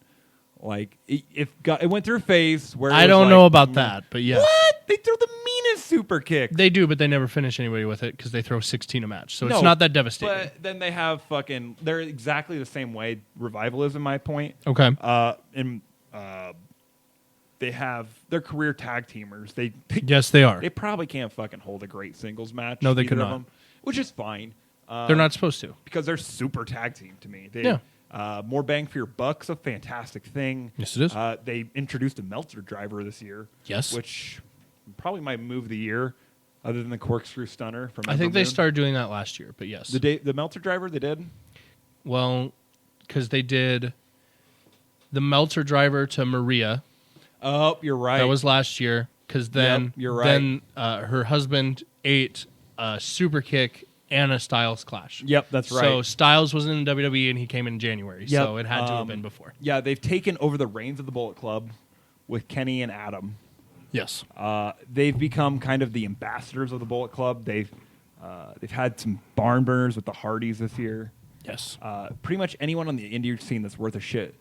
S1: Like it went through a phase where
S2: I don't know about that, but yeah.
S1: What? They throw the meanest super kick.
S2: They do, but they never finish anybody with it because they throw 16 a match. So it's not that devastating.
S1: But then they have they're exactly the same way Revival is, in my point.
S2: Okay.
S1: They have their career tag teamers.
S2: Yes, they are.
S1: They probably can't fucking hold a great singles match.
S2: No, they cannot.
S1: Which is fine.
S2: They're not supposed to
S1: because they're super tag team to me.
S2: Yeah.
S1: More bang for your buck's a fantastic thing.
S2: Yes, it is.
S1: They introduced a Meltzer driver this year.
S2: Yes.
S1: Which probably might move the year, other than the corkscrew stunner from.
S2: I think they started doing that last year, but yes.
S1: The Meltzer driver they did.
S2: Well, because they did the Meltzer driver to Maria.
S1: Oh, you're right.
S2: That was last year. Because then,
S1: you're right.
S2: Then her husband ate a super kick and a Styles clash.
S1: Yep, that's right.
S2: So Styles was in WWE and he came in January. Yep. So it had to have been before.
S1: Yeah, they've taken over the reins of the Bullet Club with Kenny and Adam.
S2: Yes.
S1: They've become kind of the ambassadors of the Bullet Club. They've They've had some barn burners with the Hardys this year.
S2: Yes.
S1: Pretty much anyone on the indie scene that's worth a shit,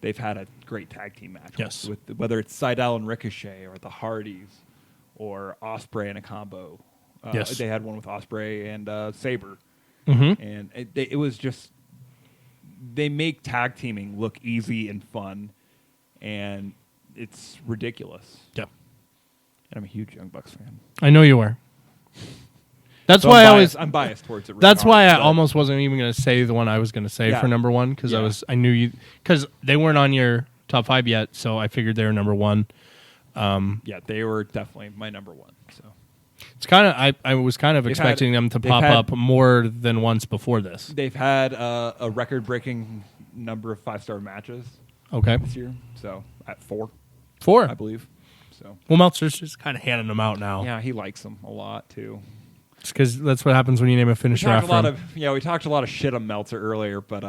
S1: they've had a great tag team match.
S2: Yes.
S1: With whether it's Seidel and Ricochet or the Hardys or Osprey and a combo.
S2: Yes.
S1: They had one with Osprey and Sabre.
S2: Mm-hmm.
S1: And it was just, they make tag teaming look easy and fun, and it's ridiculous.
S2: Yeah.
S1: And I'm a huge Young Bucks fan.
S2: I know you are. That's
S1: So
S2: why
S1: I'm biased towards it.
S2: That's why I
S1: but
S2: almost wasn't even going to say the one I was going to say
S1: Yeah.
S2: for number one because
S1: Yeah.
S2: I knew you because they weren't on your top 5 yet, so I figured they were number one.
S1: Yeah, they were definitely my number one. So
S2: It's kind of I was kind of expecting them to pop up more than once before this.
S1: they've had a record-breaking number of 5-star matches
S2: Okay,
S1: this year. So at 4,
S2: 4.
S1: I believe. So
S2: Well, Meltzer's just kind of handing them out now.
S1: yeah, he likes them a lot too.
S2: It's because that's what happens when you name a
S1: We
S2: finisher
S1: talked
S2: after him.
S1: we talked a lot of shit on Meltzer earlier, but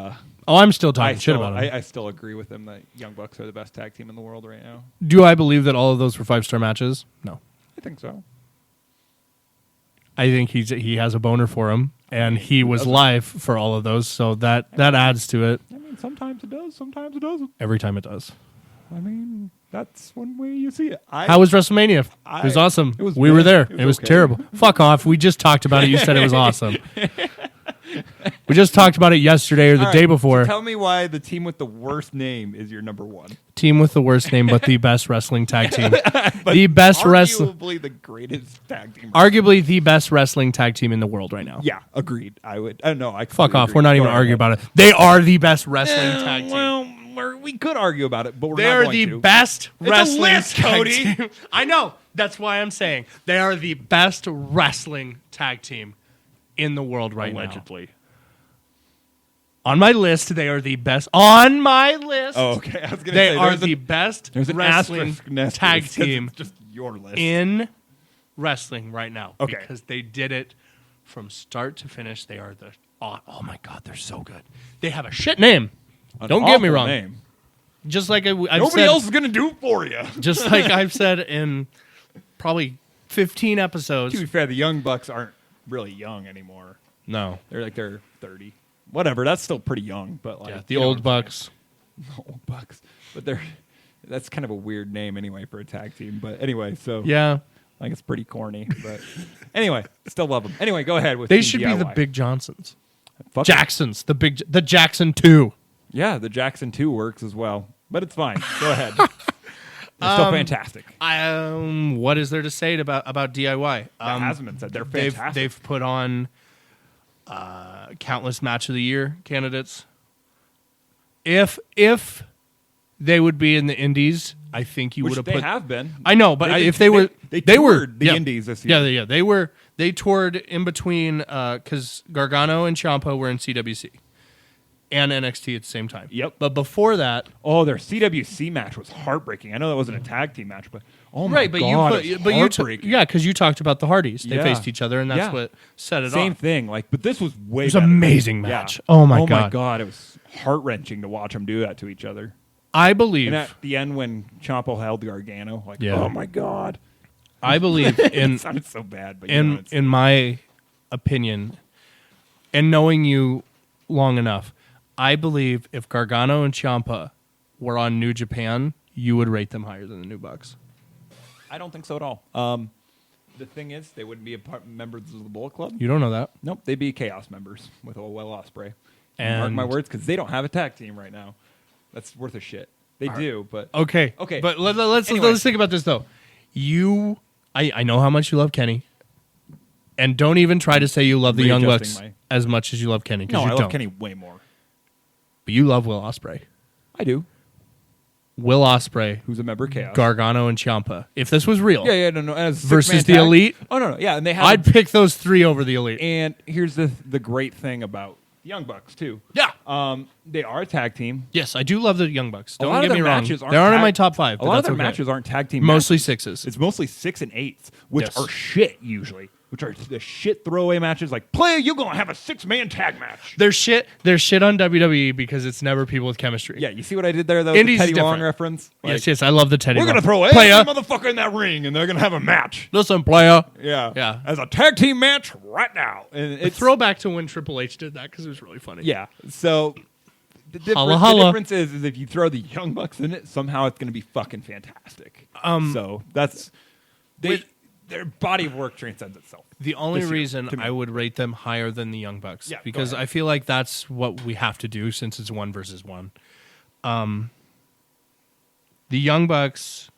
S2: Oh, I'm still talking shit about him.
S1: I still agree with him that Young Bucks are the best tag team in the world right now.
S2: Do I believe that all of those were 5-star matches? No.
S1: I think so.
S2: I think he has a boner for him, and he was live for all of those, so that adds to it.
S1: I mean, sometimes it does, sometimes it doesn't.
S2: Every time it does.
S1: I mean, that's one way you see it.
S2: How was WrestleMania? It was awesome.
S1: It was
S2: we were
S1: good.
S2: there.
S1: It
S2: It was
S1: was okay.
S2: terrible. Fuck off. We just talked about it. You said it was awesome. We just talked about it yesterday or the
S1: All
S2: day
S1: right,
S2: before.
S1: so tell me why the team with the worst name is your number one.
S2: Team with the worst name, but the best wrestling tag team. The best wrestling.
S1: Arguably the greatest tag team.
S2: Arguably the best wrestling tag team in the world right now.
S1: Yeah, agreed. I would. No, I
S2: Fuck
S1: completely
S2: off.
S1: agree.
S2: We're not
S1: Go
S2: even
S1: ahead.
S2: arguing about it. They are the best wrestling tag team.
S1: Well, we could argue about it, but we're
S2: They
S1: not
S2: are
S1: going
S2: the
S1: to.
S2: best
S1: It's a
S2: wrestling
S1: list,
S2: tag
S1: Cody.
S2: team. I know. That's why I'm saying they are the best wrestling tag team in the world right
S1: Allegedly.
S2: now. On my list, they are the best. On my list,
S1: Oh, okay. I was gonna
S2: they
S1: say,
S2: are
S1: there's
S2: the
S1: a-
S2: best
S1: There's an
S2: wrestling
S1: asterisk next to
S2: tag
S1: it. It says
S2: team
S1: it's just your list.
S2: in wrestling right now.
S1: Okay.
S2: Because they did it from start to finish. They are the oh my god, they're so good. They have a shit name.
S1: An
S2: Don't get me
S1: awful
S2: wrong.
S1: Name.
S2: Just like I've
S1: Nobody
S2: said,
S1: else is gonna do it for you.
S2: just like I've said in probably 15 episodes.
S1: To be fair, the Young Bucks aren't really young anymore.
S2: No.
S1: They're 30. Whatever. That's still pretty young, but like
S2: Yeah, the
S1: you know
S2: old
S1: what I'm
S2: Bucks.
S1: saying. The old Bucks. But that's kind of a weird name anyway for a tag team. But anyway, so
S2: Yeah.
S1: like it's pretty corny. But anyway, still love them. Anyway, go ahead with
S2: They
S1: Team
S2: should be the
S1: DIY.
S2: Big Johnsons.
S1: Fuck it.
S2: Jacksons. The Jackson 2.
S1: Yeah, the Jackson 2 works as well. But it's fine. Go ahead. It's still fantastic.
S2: What is there to say about DIY?
S1: That hasn't been said. They're fantastic.
S2: They've put on countless match of the year candidates. If they would be in the indies, I think you would
S1: Which
S2: have
S1: they
S2: put.
S1: have been.
S2: I know, but if they were,
S1: they
S2: were
S1: toured the
S2: yeah.
S1: indies this year.
S2: Yeah, they toured in between because Gargano and Ciampa were in CWC and NXT at the same time.
S1: Yep.
S2: But before that,
S1: Oh, their CWC match was heartbreaking. I know that wasn't a tag team match, but oh my
S2: right, but
S1: god,
S2: you
S1: it
S2: put,
S1: was
S2: but you
S1: heartbreaking.
S2: yeah, because you talked about the Hardys. They
S1: Yeah.
S2: faced each other, and that's
S1: Yeah.
S2: what set it
S1: Same
S2: off.
S1: thing. Like, but this was way.
S2: It was
S1: better.
S2: an amazing
S1: Yeah.
S2: match. Oh my
S1: my
S2: God.
S1: god, it was heart wrenching to watch them do that to each other.
S2: I believe.
S1: And at the end, when Ciampa held the Gargano, like,
S2: Yeah.
S1: oh my god,
S2: I believe in
S1: it sounded so bad. But you know, it's,
S2: in my opinion, and knowing you long enough, I believe if Gargano and Ciampa were on New Japan, you would rate them higher than the New Bucks.
S1: I don't think so at all. The thing is, they wouldn't be members of the Bullet Club.
S2: You don't know that.
S1: Nope, they'd be Chaos members with Will Ospreay.
S2: And-
S1: Mark my words, because they don't have a tag team right now. That's worth a shit. They do, but
S2: Okay.
S1: Okay.
S2: But let's
S1: Anyway.
S2: think about this though. I know how much you love Kenny. And don't even try to say you love the Young Bucks
S1: Readjusting
S2: as much as you love Kenny. 'Cause
S1: no,
S2: you
S1: I love
S2: don't.
S1: Kenny way more.
S2: But you love Will Ospreay.
S1: I do.
S2: Will Ospreay,
S1: Who's a member of Chaos?
S2: Gargano, and Ciampa. If this was real,
S1: Yeah, no. As a
S2: Versus
S1: six-man
S2: the
S1: tag-
S2: Elite?
S1: Oh no, yeah, and they have.
S2: I'd pick those three over the Elite.
S1: And here's the great thing about the Young Bucks too.
S2: Yeah.
S1: They are a tag team.
S2: Yes, I do love the Young Bucks.
S1: A
S2: Don't
S1: lot
S2: get
S1: of
S2: me
S1: their
S2: wrong.
S1: matches aren't
S2: They aren't in
S1: tag-
S2: my top five.
S1: A
S2: but
S1: lot of
S2: that's
S1: their
S2: okay.
S1: matches aren't tag team.
S2: Mostly
S1: matches.
S2: sixes.
S1: It's mostly 6 and 8s, which
S2: Yes.
S1: are shit usually. which are the shit throwaway matches. Like, player, you're gonna have a 6-man tag match.
S2: They're shit on WWE because it's never people with chemistry.
S1: Yeah, you see what I did there though?
S2: Indies
S1: The Teddy
S2: is
S1: Long
S2: different.
S1: reference. Like,
S2: Yes, I love the Teddy.
S1: we're gonna
S2: Long.
S1: throw every motherfucker in that ring, and they're gonna have a match.
S2: Listen, player.
S1: Yeah. As a tag team match right now, and it's
S2: Throwback to when Triple H did that because it was really funny.
S1: Yeah. So the difference is if you throw the Young Bucks in it, somehow it's gonna be fucking fantastic. So that's their body of work transcends itself.
S2: The only reason I would rate them higher than the Young Bucks, because I feel like that's what we have to do since it's 1 versus 1. The Young Bucks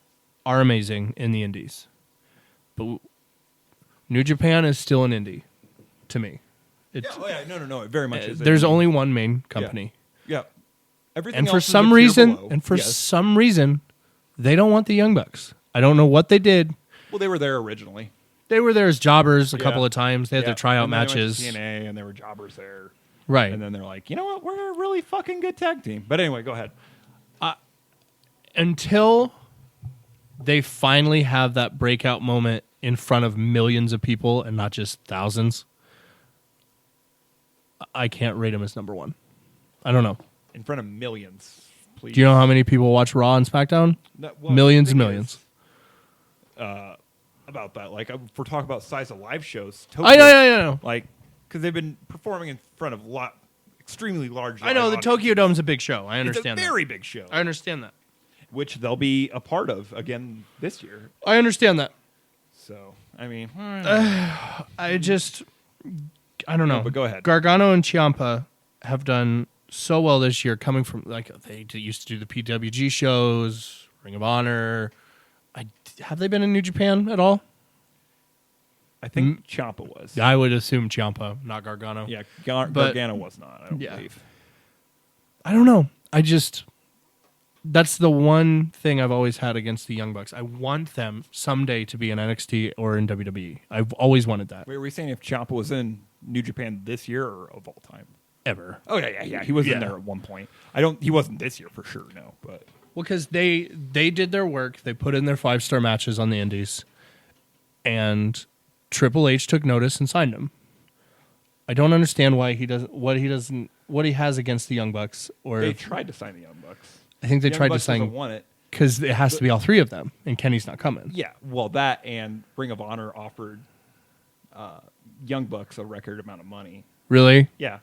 S2: are amazing in the indies, but New Japan is still an indie to me.
S1: No, it very much is.
S2: There's only one main company.
S1: Yeah. Everything
S2: And
S1: else
S2: for
S1: is a
S2: some
S1: tier
S2: reason,
S1: below.
S2: some reason, they don't want the Young Bucks. I don't know what they did.
S1: Well, they were there originally.
S2: They were there as jobbers a couple of times. They had their tryout
S1: and then
S2: matches.
S1: They went to TNA, and they were jobbers there.
S2: Right.
S1: And then they're like, you know what? We're a really fucking good tag team. But anyway, go ahead.
S2: Until they finally have that breakout moment in front of millions of people and not just thousands, I can't rate them as number 1. I don't know.
S1: In front of millions, please.
S2: Do you know how many people watch Raw and SmackDown? Millions and millions.
S1: About that, like, if we're talking about size of live shows,
S2: I know.
S1: Like, because they've been performing in front of extremely large.
S2: I know the Tokyo Dome's a big show. I understand
S1: it's a very big show.
S2: I understand that.
S1: Which they'll be a part of again this year.
S2: I understand that.
S1: So, I mean,
S2: I don't know.
S1: No, but go ahead.
S2: Gargano and Ciampa have done so well this year, coming from they used to do the PWG shows, Ring of Honor. Have they been in New Japan at all?
S1: I think Ciampa was.
S2: I would assume Ciampa, not Gargano.
S1: Yeah, Gargano was not, I don't believe.
S2: I don't know. That's the one thing I've always had against the Young Bucks. I want them someday to be in NXT or in WWE. I've always wanted that.
S1: Wait, were you saying if Ciampa was in New Japan this year or of all time?
S2: Ever.
S1: Oh, yeah. He was in there at one point. He wasn't this year for sure, no. But
S2: well, because they did their work. They put in their 5-star matches on the indies. And Triple H took notice and signed him. I don't understand why what he has against the Young Bucks. Or
S1: they tried to sign the Young Bucks.
S2: I think they
S1: Young
S2: tried
S1: Bucks
S2: to sign
S1: doesn't want it.
S2: Because it has to be all 3 of them, and Kenny's not coming.
S1: Yeah, well, that and Ring of Honor offered Young Bucks a record amount of money.
S2: Really?
S1: Yeah.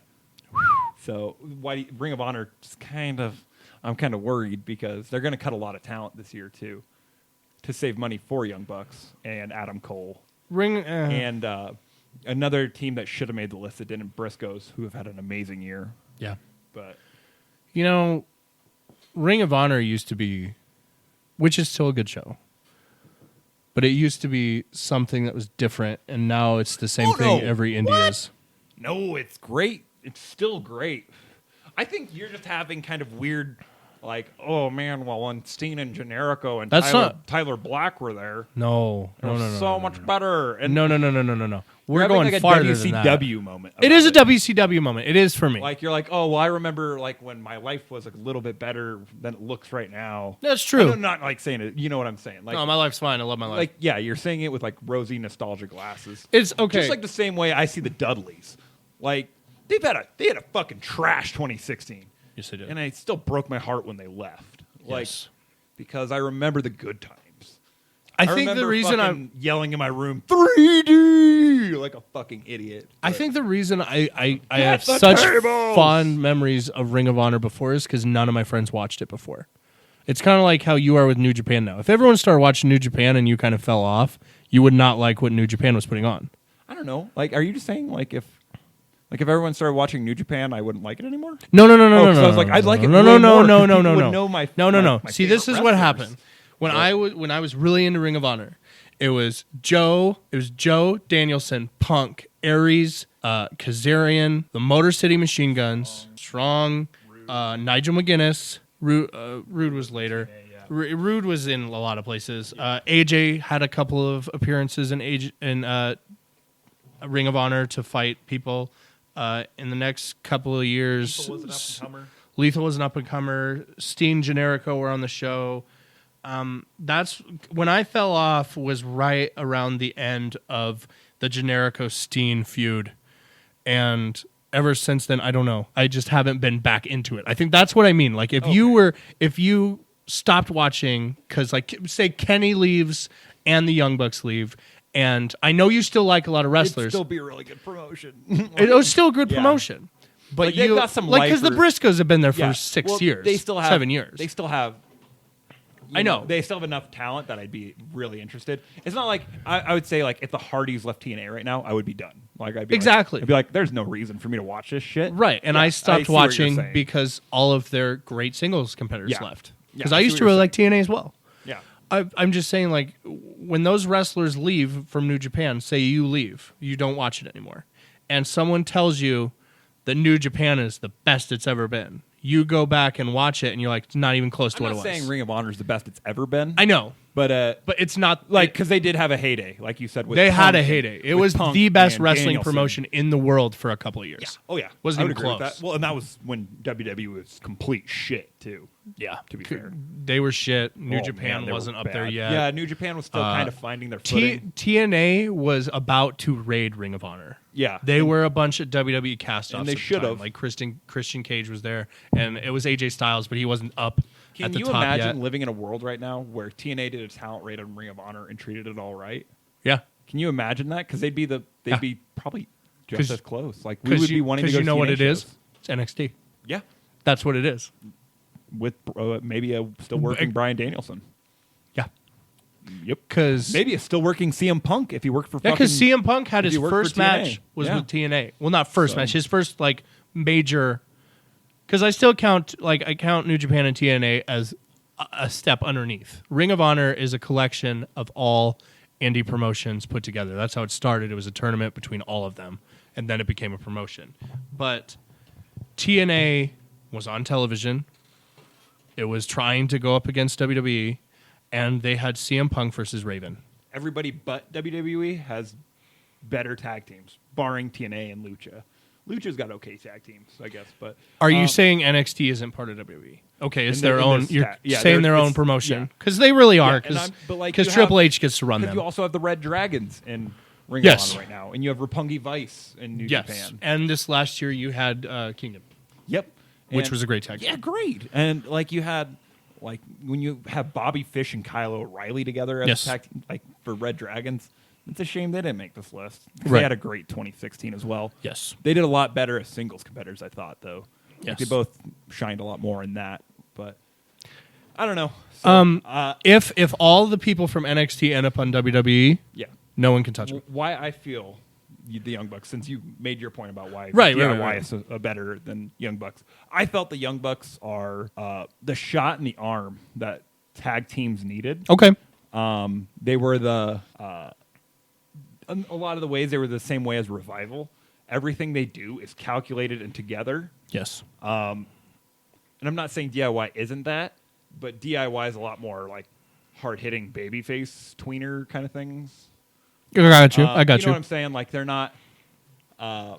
S1: So Ring of Honor I'm kind of worried because they're going to cut a lot of talent this year too, to save money for Young Bucks and Adam Cole and another team that should have made the list that didn't, Briscoes, who have had an amazing year.
S2: Yeah,
S1: but
S2: Ring of Honor used to be, which is still a good show, but it used to be something that was different, and now it's the same thing every indie is.
S1: No, it's great. It's still great. I think you're just having kind of weird, like, oh man, well, when Steen and Generico and Tyler Black were there,
S2: no,
S1: much better. And
S2: no. We're going
S1: like
S2: farther
S1: a
S2: than that.
S1: WCW moment.
S2: It is a WCW moment. It is for me.
S1: Like you're like, oh well, I remember like when my life was a little bit better than it looks right now.
S2: That's true.
S1: I'm not like saying it. You know what I'm saying? Like,
S2: no, my life's fine. I love my life.
S1: Like, yeah, you're saying it with like rosy nostalgia glasses.
S2: It's okay.
S1: Just like the same way I see the Dudleys. Like they had a fucking trash 2016.
S2: Yes, they did.
S1: And it still broke my heart when they left. Like, because I remember the good times.
S2: I think the reason I'm
S1: yelling in my room 3D like a fucking idiot.
S2: I think the reason I have such fond memories of Ring of Honor before is because none of my friends watched it before. It's kind of like how you are with New Japan now. If everyone started watching New Japan and you kind of fell off, you would not like what New Japan was putting on.
S1: I don't know. Like, are you just saying like if everyone started watching New Japan, I wouldn't like it anymore?
S2: No.
S1: I was like, I'd like it.
S2: No. See, this is what happened. When I was really into Ring of Honor, it was Joe Danielson, Punk, Aries, Kazarian, the Motor City Machine Guns, Strong, Nigel McGuinness. Rude was later. Rude was in a lot of places. AJ had a couple of appearances in Ring of Honor to fight people. In the next couple of years, Lethal was an up-and-comer. Steen, Generico were on the show. That's when I fell off, was right around the end of the Generico-Steen feud. And ever since then, I don't know. I just haven't been back into it. I think that's what I mean. Like, if you stopped watching, because, like, say Kenny leaves and the Young Bucks leave, and I know you still like a lot of wrestlers.
S1: It'd still be a really good promotion.
S2: It was still a good promotion. But
S1: like, they've got some
S2: because the Briscoes have been there for 6 years.
S1: They still have
S2: 7 years.
S1: They still have.
S2: I know.
S1: They still have enough talent that I'd be really interested. It's not like I would say, like, if the Hardys left TNA right now, I would be done. Like, I'd be
S2: exactly.
S1: I'd be like, there's no reason for me to watch this shit.
S2: Right, and I stopped
S1: see what you're
S2: watching
S1: saying.
S2: because all of their great singles competitors left. Because
S1: Yeah,
S2: I used to really like TNA as well.
S1: Yeah.
S2: I'm just saying, like, when those wrestlers leave from New Japan, say you leave, you don't watch it anymore, and someone tells you that New Japan is the best it's ever been, you go back and watch it, and you're like, it's not even close to what it was.
S1: I'm not saying Ring of Honor is the best it's ever been.
S2: I know.
S1: But
S2: it's not
S1: like, because they did have a heyday, like you said. With
S2: they
S1: Punk
S2: had a heyday. It was
S1: Punk
S2: the best
S1: and
S2: wrestling
S1: Danielson.
S2: promotion in the world for a couple of years.
S1: Yeah. Oh yeah,
S2: Wasn't
S1: I would
S2: even
S1: agree with
S2: close.
S1: that. Well, and that was when WWE was complete shit too.
S2: Yeah,
S1: to be fair,
S2: they were shit. New
S1: Oh,
S2: Japan
S1: man, they
S2: wasn't
S1: were
S2: up there
S1: bad.
S2: yet.
S1: Yeah, New Japan was still kind of finding their footing.
S2: TNA was about to raid Ring of Honor.
S1: Yeah,
S2: they were a bunch of WWE cast-offs,
S1: and they should have.
S2: Like Christian Cage was there, and it was AJ Styles, but he wasn't up.
S1: Can
S2: at the
S1: you
S2: top
S1: imagine
S2: yet.
S1: living in a world right now where TNA did a talent raid on Ring of Honor and treated it all right?
S2: Yeah.
S1: Can you imagine that? Because they'd be probably just as close. Like, we
S2: 'Cause
S1: would be wanting to go.
S2: Because you know
S1: TNA
S2: what it
S1: shows.
S2: is? It's NXT.
S1: Yeah,
S2: That's what it is.
S1: with maybe a still working Bryan Danielson.
S2: Yeah.
S1: Yep.
S2: Because
S1: maybe a still working CM Punk if he worked for.
S2: Yeah, because
S1: fucking-
S2: CM Punk had
S1: if
S2: his
S1: he worked
S2: first
S1: for TNA.
S2: match was
S1: Yeah.
S2: with TNA. Well, not first match. His first like major. Because I still count New Japan and TNA as a step underneath. Ring of Honor is a collection of all indie promotions put together. That's how it started. It was a tournament between all of them, and then it became a promotion. But TNA was on television. It was trying to go up against WWE, and they had CM Punk versus Raven.
S1: Everybody but WWE has better tag teams, barring TNA and Lucha. Lucha's got okay tag teams, I guess. But
S2: are you saying NXT isn't part of WWE? Okay, it's their
S1: in
S2: own.
S1: this
S2: You're
S1: yeah,
S2: saying their own
S1: it's-
S2: promotion
S1: yeah.
S2: because they really are.
S1: Yeah, and
S2: Because
S1: but like, you
S2: Triple
S1: have-
S2: H gets to run
S1: Because
S2: them.
S1: you also have the Red Dragons in Ring
S2: Yes.
S1: of Honor right now, and you have Roppongi Vice in New
S2: Yes,
S1: Japan.
S2: and this last year you had Kingdom,
S1: Yep,
S2: which
S1: And-
S2: was a great tag.
S1: Yeah, great. And like you had, like when you have Bobby Fish and Kyle O'Reilly together as
S2: Yes.
S1: a tag team, like for Red Dragons, it's a shame they didn't make this list. 'Cause
S2: Right.
S1: They had a great 2016 as well.
S2: Yes.
S1: They did a lot better as singles competitors, I thought, though. Like,
S2: Yes.
S1: they both shined a lot more in that, but I don't know. So,
S2: If all the people from NXT end up on WWE,
S1: yeah.
S2: no one can touch them.
S1: Why I feel the Young Bucks, since you made your point about why
S2: Right,
S1: DIY
S2: right.
S1: is better than Young Bucks, I felt the Young Bucks are the shot in the arm that tag teams needed.
S2: Okay.
S1: They were in a lot of the ways they were the same way as Revival. Everything they do is calculated and together.
S2: Yes.
S1: And I'm not saying DIY isn't that, but DIY is a lot more like hard-hitting babyface tweener kind of things.
S2: I got you. I got
S1: You know what I'm saying? Like they're not. I'm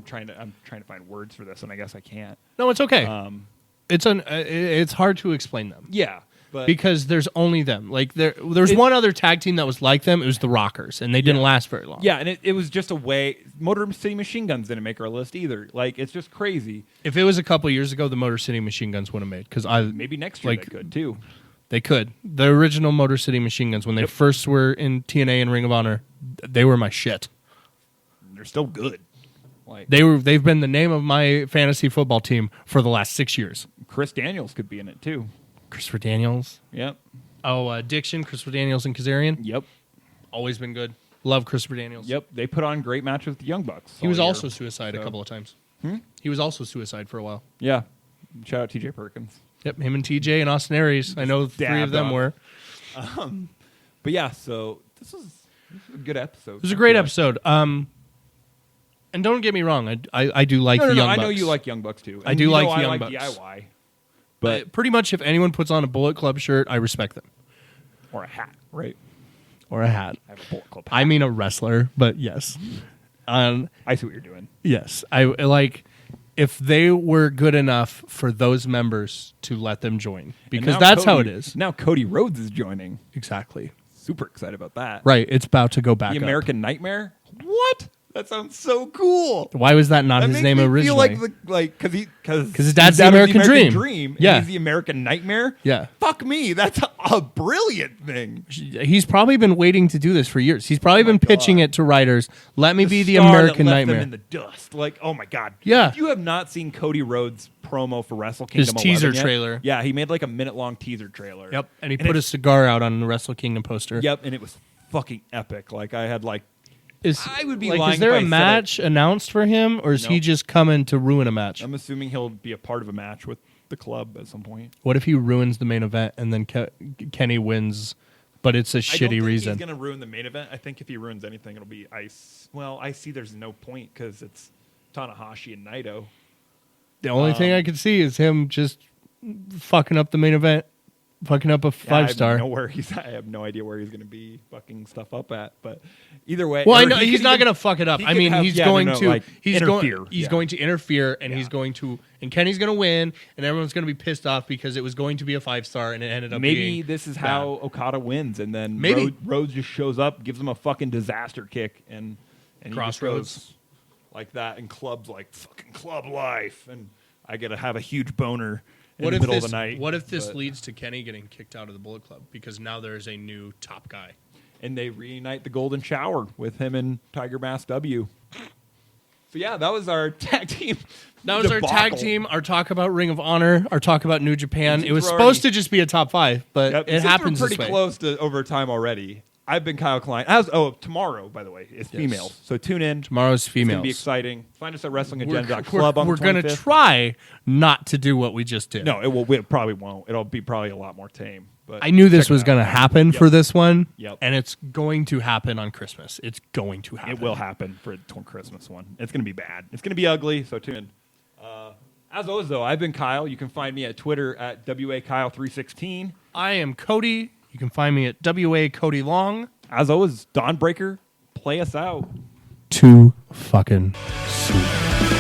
S1: trying to find words for this, and I guess I can't.
S2: No, it's okay. It's hard to explain them.
S1: Yeah, but
S2: Because there's only them. Like there's one other tag team that was like them. It was the Rockers, and they didn't last very long.
S1: yeah, and it was just a way. Motor City Machine Guns didn't make our list either. Like it's just crazy.
S2: If it was a couple years ago, the Motor City Machine Guns would have made because
S1: Maybe next year
S2: like,
S1: they could too.
S2: They could. The original Motor City Machine Guns when they first were in TNA and Ring of Honor, they were my shit.
S1: They're still good. Like
S2: They've been the name of my fantasy football team for the last 6 years.
S1: Chris Daniels could be in it too.
S2: Christopher Daniels.
S1: Yep.
S2: Oh, Diction, Christopher Daniels, and Kazarian.
S1: Yep.
S2: Always been good. Love Christopher Daniels.
S1: Yep. They put on great matches with the Young Bucks.
S2: He was
S1: all
S2: also
S1: year.
S2: Suicide a
S1: So-
S2: couple of times. He was also Suicide for a while.
S1: Yeah. Shout out TJ Perkins.
S2: Yep, him and TJ and Austin Aries. I know three of
S1: dabbed
S2: them
S1: on.
S2: were.
S1: But yeah, so this was a good episode.
S2: It was a great episode. And don't get me wrong, I do like the Young Bucks.
S1: I know you like Young Bucks too.
S2: I
S1: And
S2: do
S1: you
S2: like
S1: know
S2: the
S1: I
S2: Young
S1: like
S2: Bucks.
S1: DIY, but
S2: Pretty much if anyone puts on a Bullet Club shirt, I respect them.
S1: or a hat, right?
S2: Or a hat.
S1: I have a Bullet Club hat.
S2: I mean a wrestler, but yes.
S1: I see what you're doing.
S2: Yes. I like if they were good enough for those members to let them join.
S1: And
S2: Because
S1: now
S2: that's how it
S1: Cody-
S2: is.
S1: Now Cody Rhodes is joining.
S2: Exactly.
S1: super excited about that.
S2: Right, it's about to go back
S1: The
S2: up.
S1: American Nightmare? What? That sounds so cool.
S2: Why was that not
S1: That
S2: his
S1: makes
S2: name
S1: me
S2: originally?
S1: feel like because
S2: his dad's the American Dream.
S1: And
S2: Yeah.
S1: he's the American Nightmare.
S2: Yeah.
S1: Fuck me, that's a brilliant thing.
S2: He's probably been waiting to do this for years. He's probably been pitching it to writers. Let me be the
S1: star
S2: American
S1: that left
S2: Nightmare.
S1: them in the dust. Like, oh my god.
S2: Yeah.
S1: If you have not seen Cody Rhodes' promo for Wrestle
S2: His
S1: Kingdom
S2: teaser
S1: 11 yet,
S2: trailer.
S1: Yeah, he made like a minute-long teaser trailer.
S2: Yep, and he put a cigar out on the Wrestle Kingdom poster.
S1: Yep, and it was fucking epic. Like I had like I would be
S2: like,
S1: lying
S2: is there
S1: if I
S2: a
S1: said
S2: match announced for him, or is he
S1: Nope.
S2: just coming to ruin a match?
S1: I'm assuming he'll be a part of a match with the club at some point.
S2: What if he ruins the main event and then Kenny wins, but it's a
S1: I
S2: shitty
S1: don't think
S2: reason?
S1: He's gonna ruin the main event. I think if he ruins anything, it'll be Ice. Well, I see there's no point because it's Tanahashi and Naito.
S2: The only thing I could see is him just fucking up the main event, fucking up a five-star.
S1: I have no idea where he's going to be fucking stuff up at. But either way,
S2: Well, I
S1: or
S2: know
S1: he
S2: he's
S1: could
S2: not
S1: even-
S2: going to fuck it up.
S1: he
S2: I
S1: could
S2: mean,
S1: have-
S2: he's
S1: yeah,
S2: going
S1: no,
S2: to
S1: like,
S2: he's
S1: interfere.
S2: going he's
S1: Yeah.
S2: going to interfere, and he's
S1: Yeah.
S2: going to, and Kenny's going to win, and everyone's going to be pissed off because it was going to be a 5-star, and it ended up
S1: Maybe
S2: being
S1: this is
S2: bad.
S1: how Okada wins, and then
S2: Maybe.
S1: Rhodes just shows up, gives him a fucking disaster kick, and he just
S2: Crossroads.
S1: goes like that, and club's like fucking club life, and I get to have a huge boner in the middle of the night.
S2: What if this
S1: but-
S2: leads to Kenny getting kicked out of the Bullet Club because now there's a new top guy?
S1: and they reunite the Golden Shower with him and Tiger Mask W. So yeah, that was our tag team.
S2: That was our tag
S1: debacle.
S2: team, our talk about Ring of Honor, our talk about New Japan.
S1: Since
S2: It was
S1: we're
S2: supposed
S1: already-
S2: to just be a top 5, but
S1: Yep,
S2: it
S1: since
S2: happens
S1: we're
S2: this
S1: pretty
S2: way.
S1: close to overtime already. I've been Kyle Klein. Tomorrow, by the way, is females. So tune in.
S2: Tomorrow's
S1: It's going to
S2: females.
S1: be exciting. Find us at
S2: We're
S1: WrestlingAgenda.club on the
S2: going to
S1: 25th.
S2: try not to do what we just did.
S1: No, it probably won't. It'll be probably a lot more tame. But
S2: I knew this
S1: check it
S2: was
S1: out.
S2: going to happen
S1: Yep.
S2: for this one,
S1: Yep.
S2: and it's going to happen on Christmas. It's going to happen.
S1: It will happen for the Christmas one. It's going to be bad. It's going to be ugly, so tune in. As always, though, I've been Kyle. You can find me at Twitter at WAKyle316.
S2: I am Cody. You can find me at WA Cody Long.
S1: As always, Dawnbreaker, play us out.
S2: Too fucking sweet.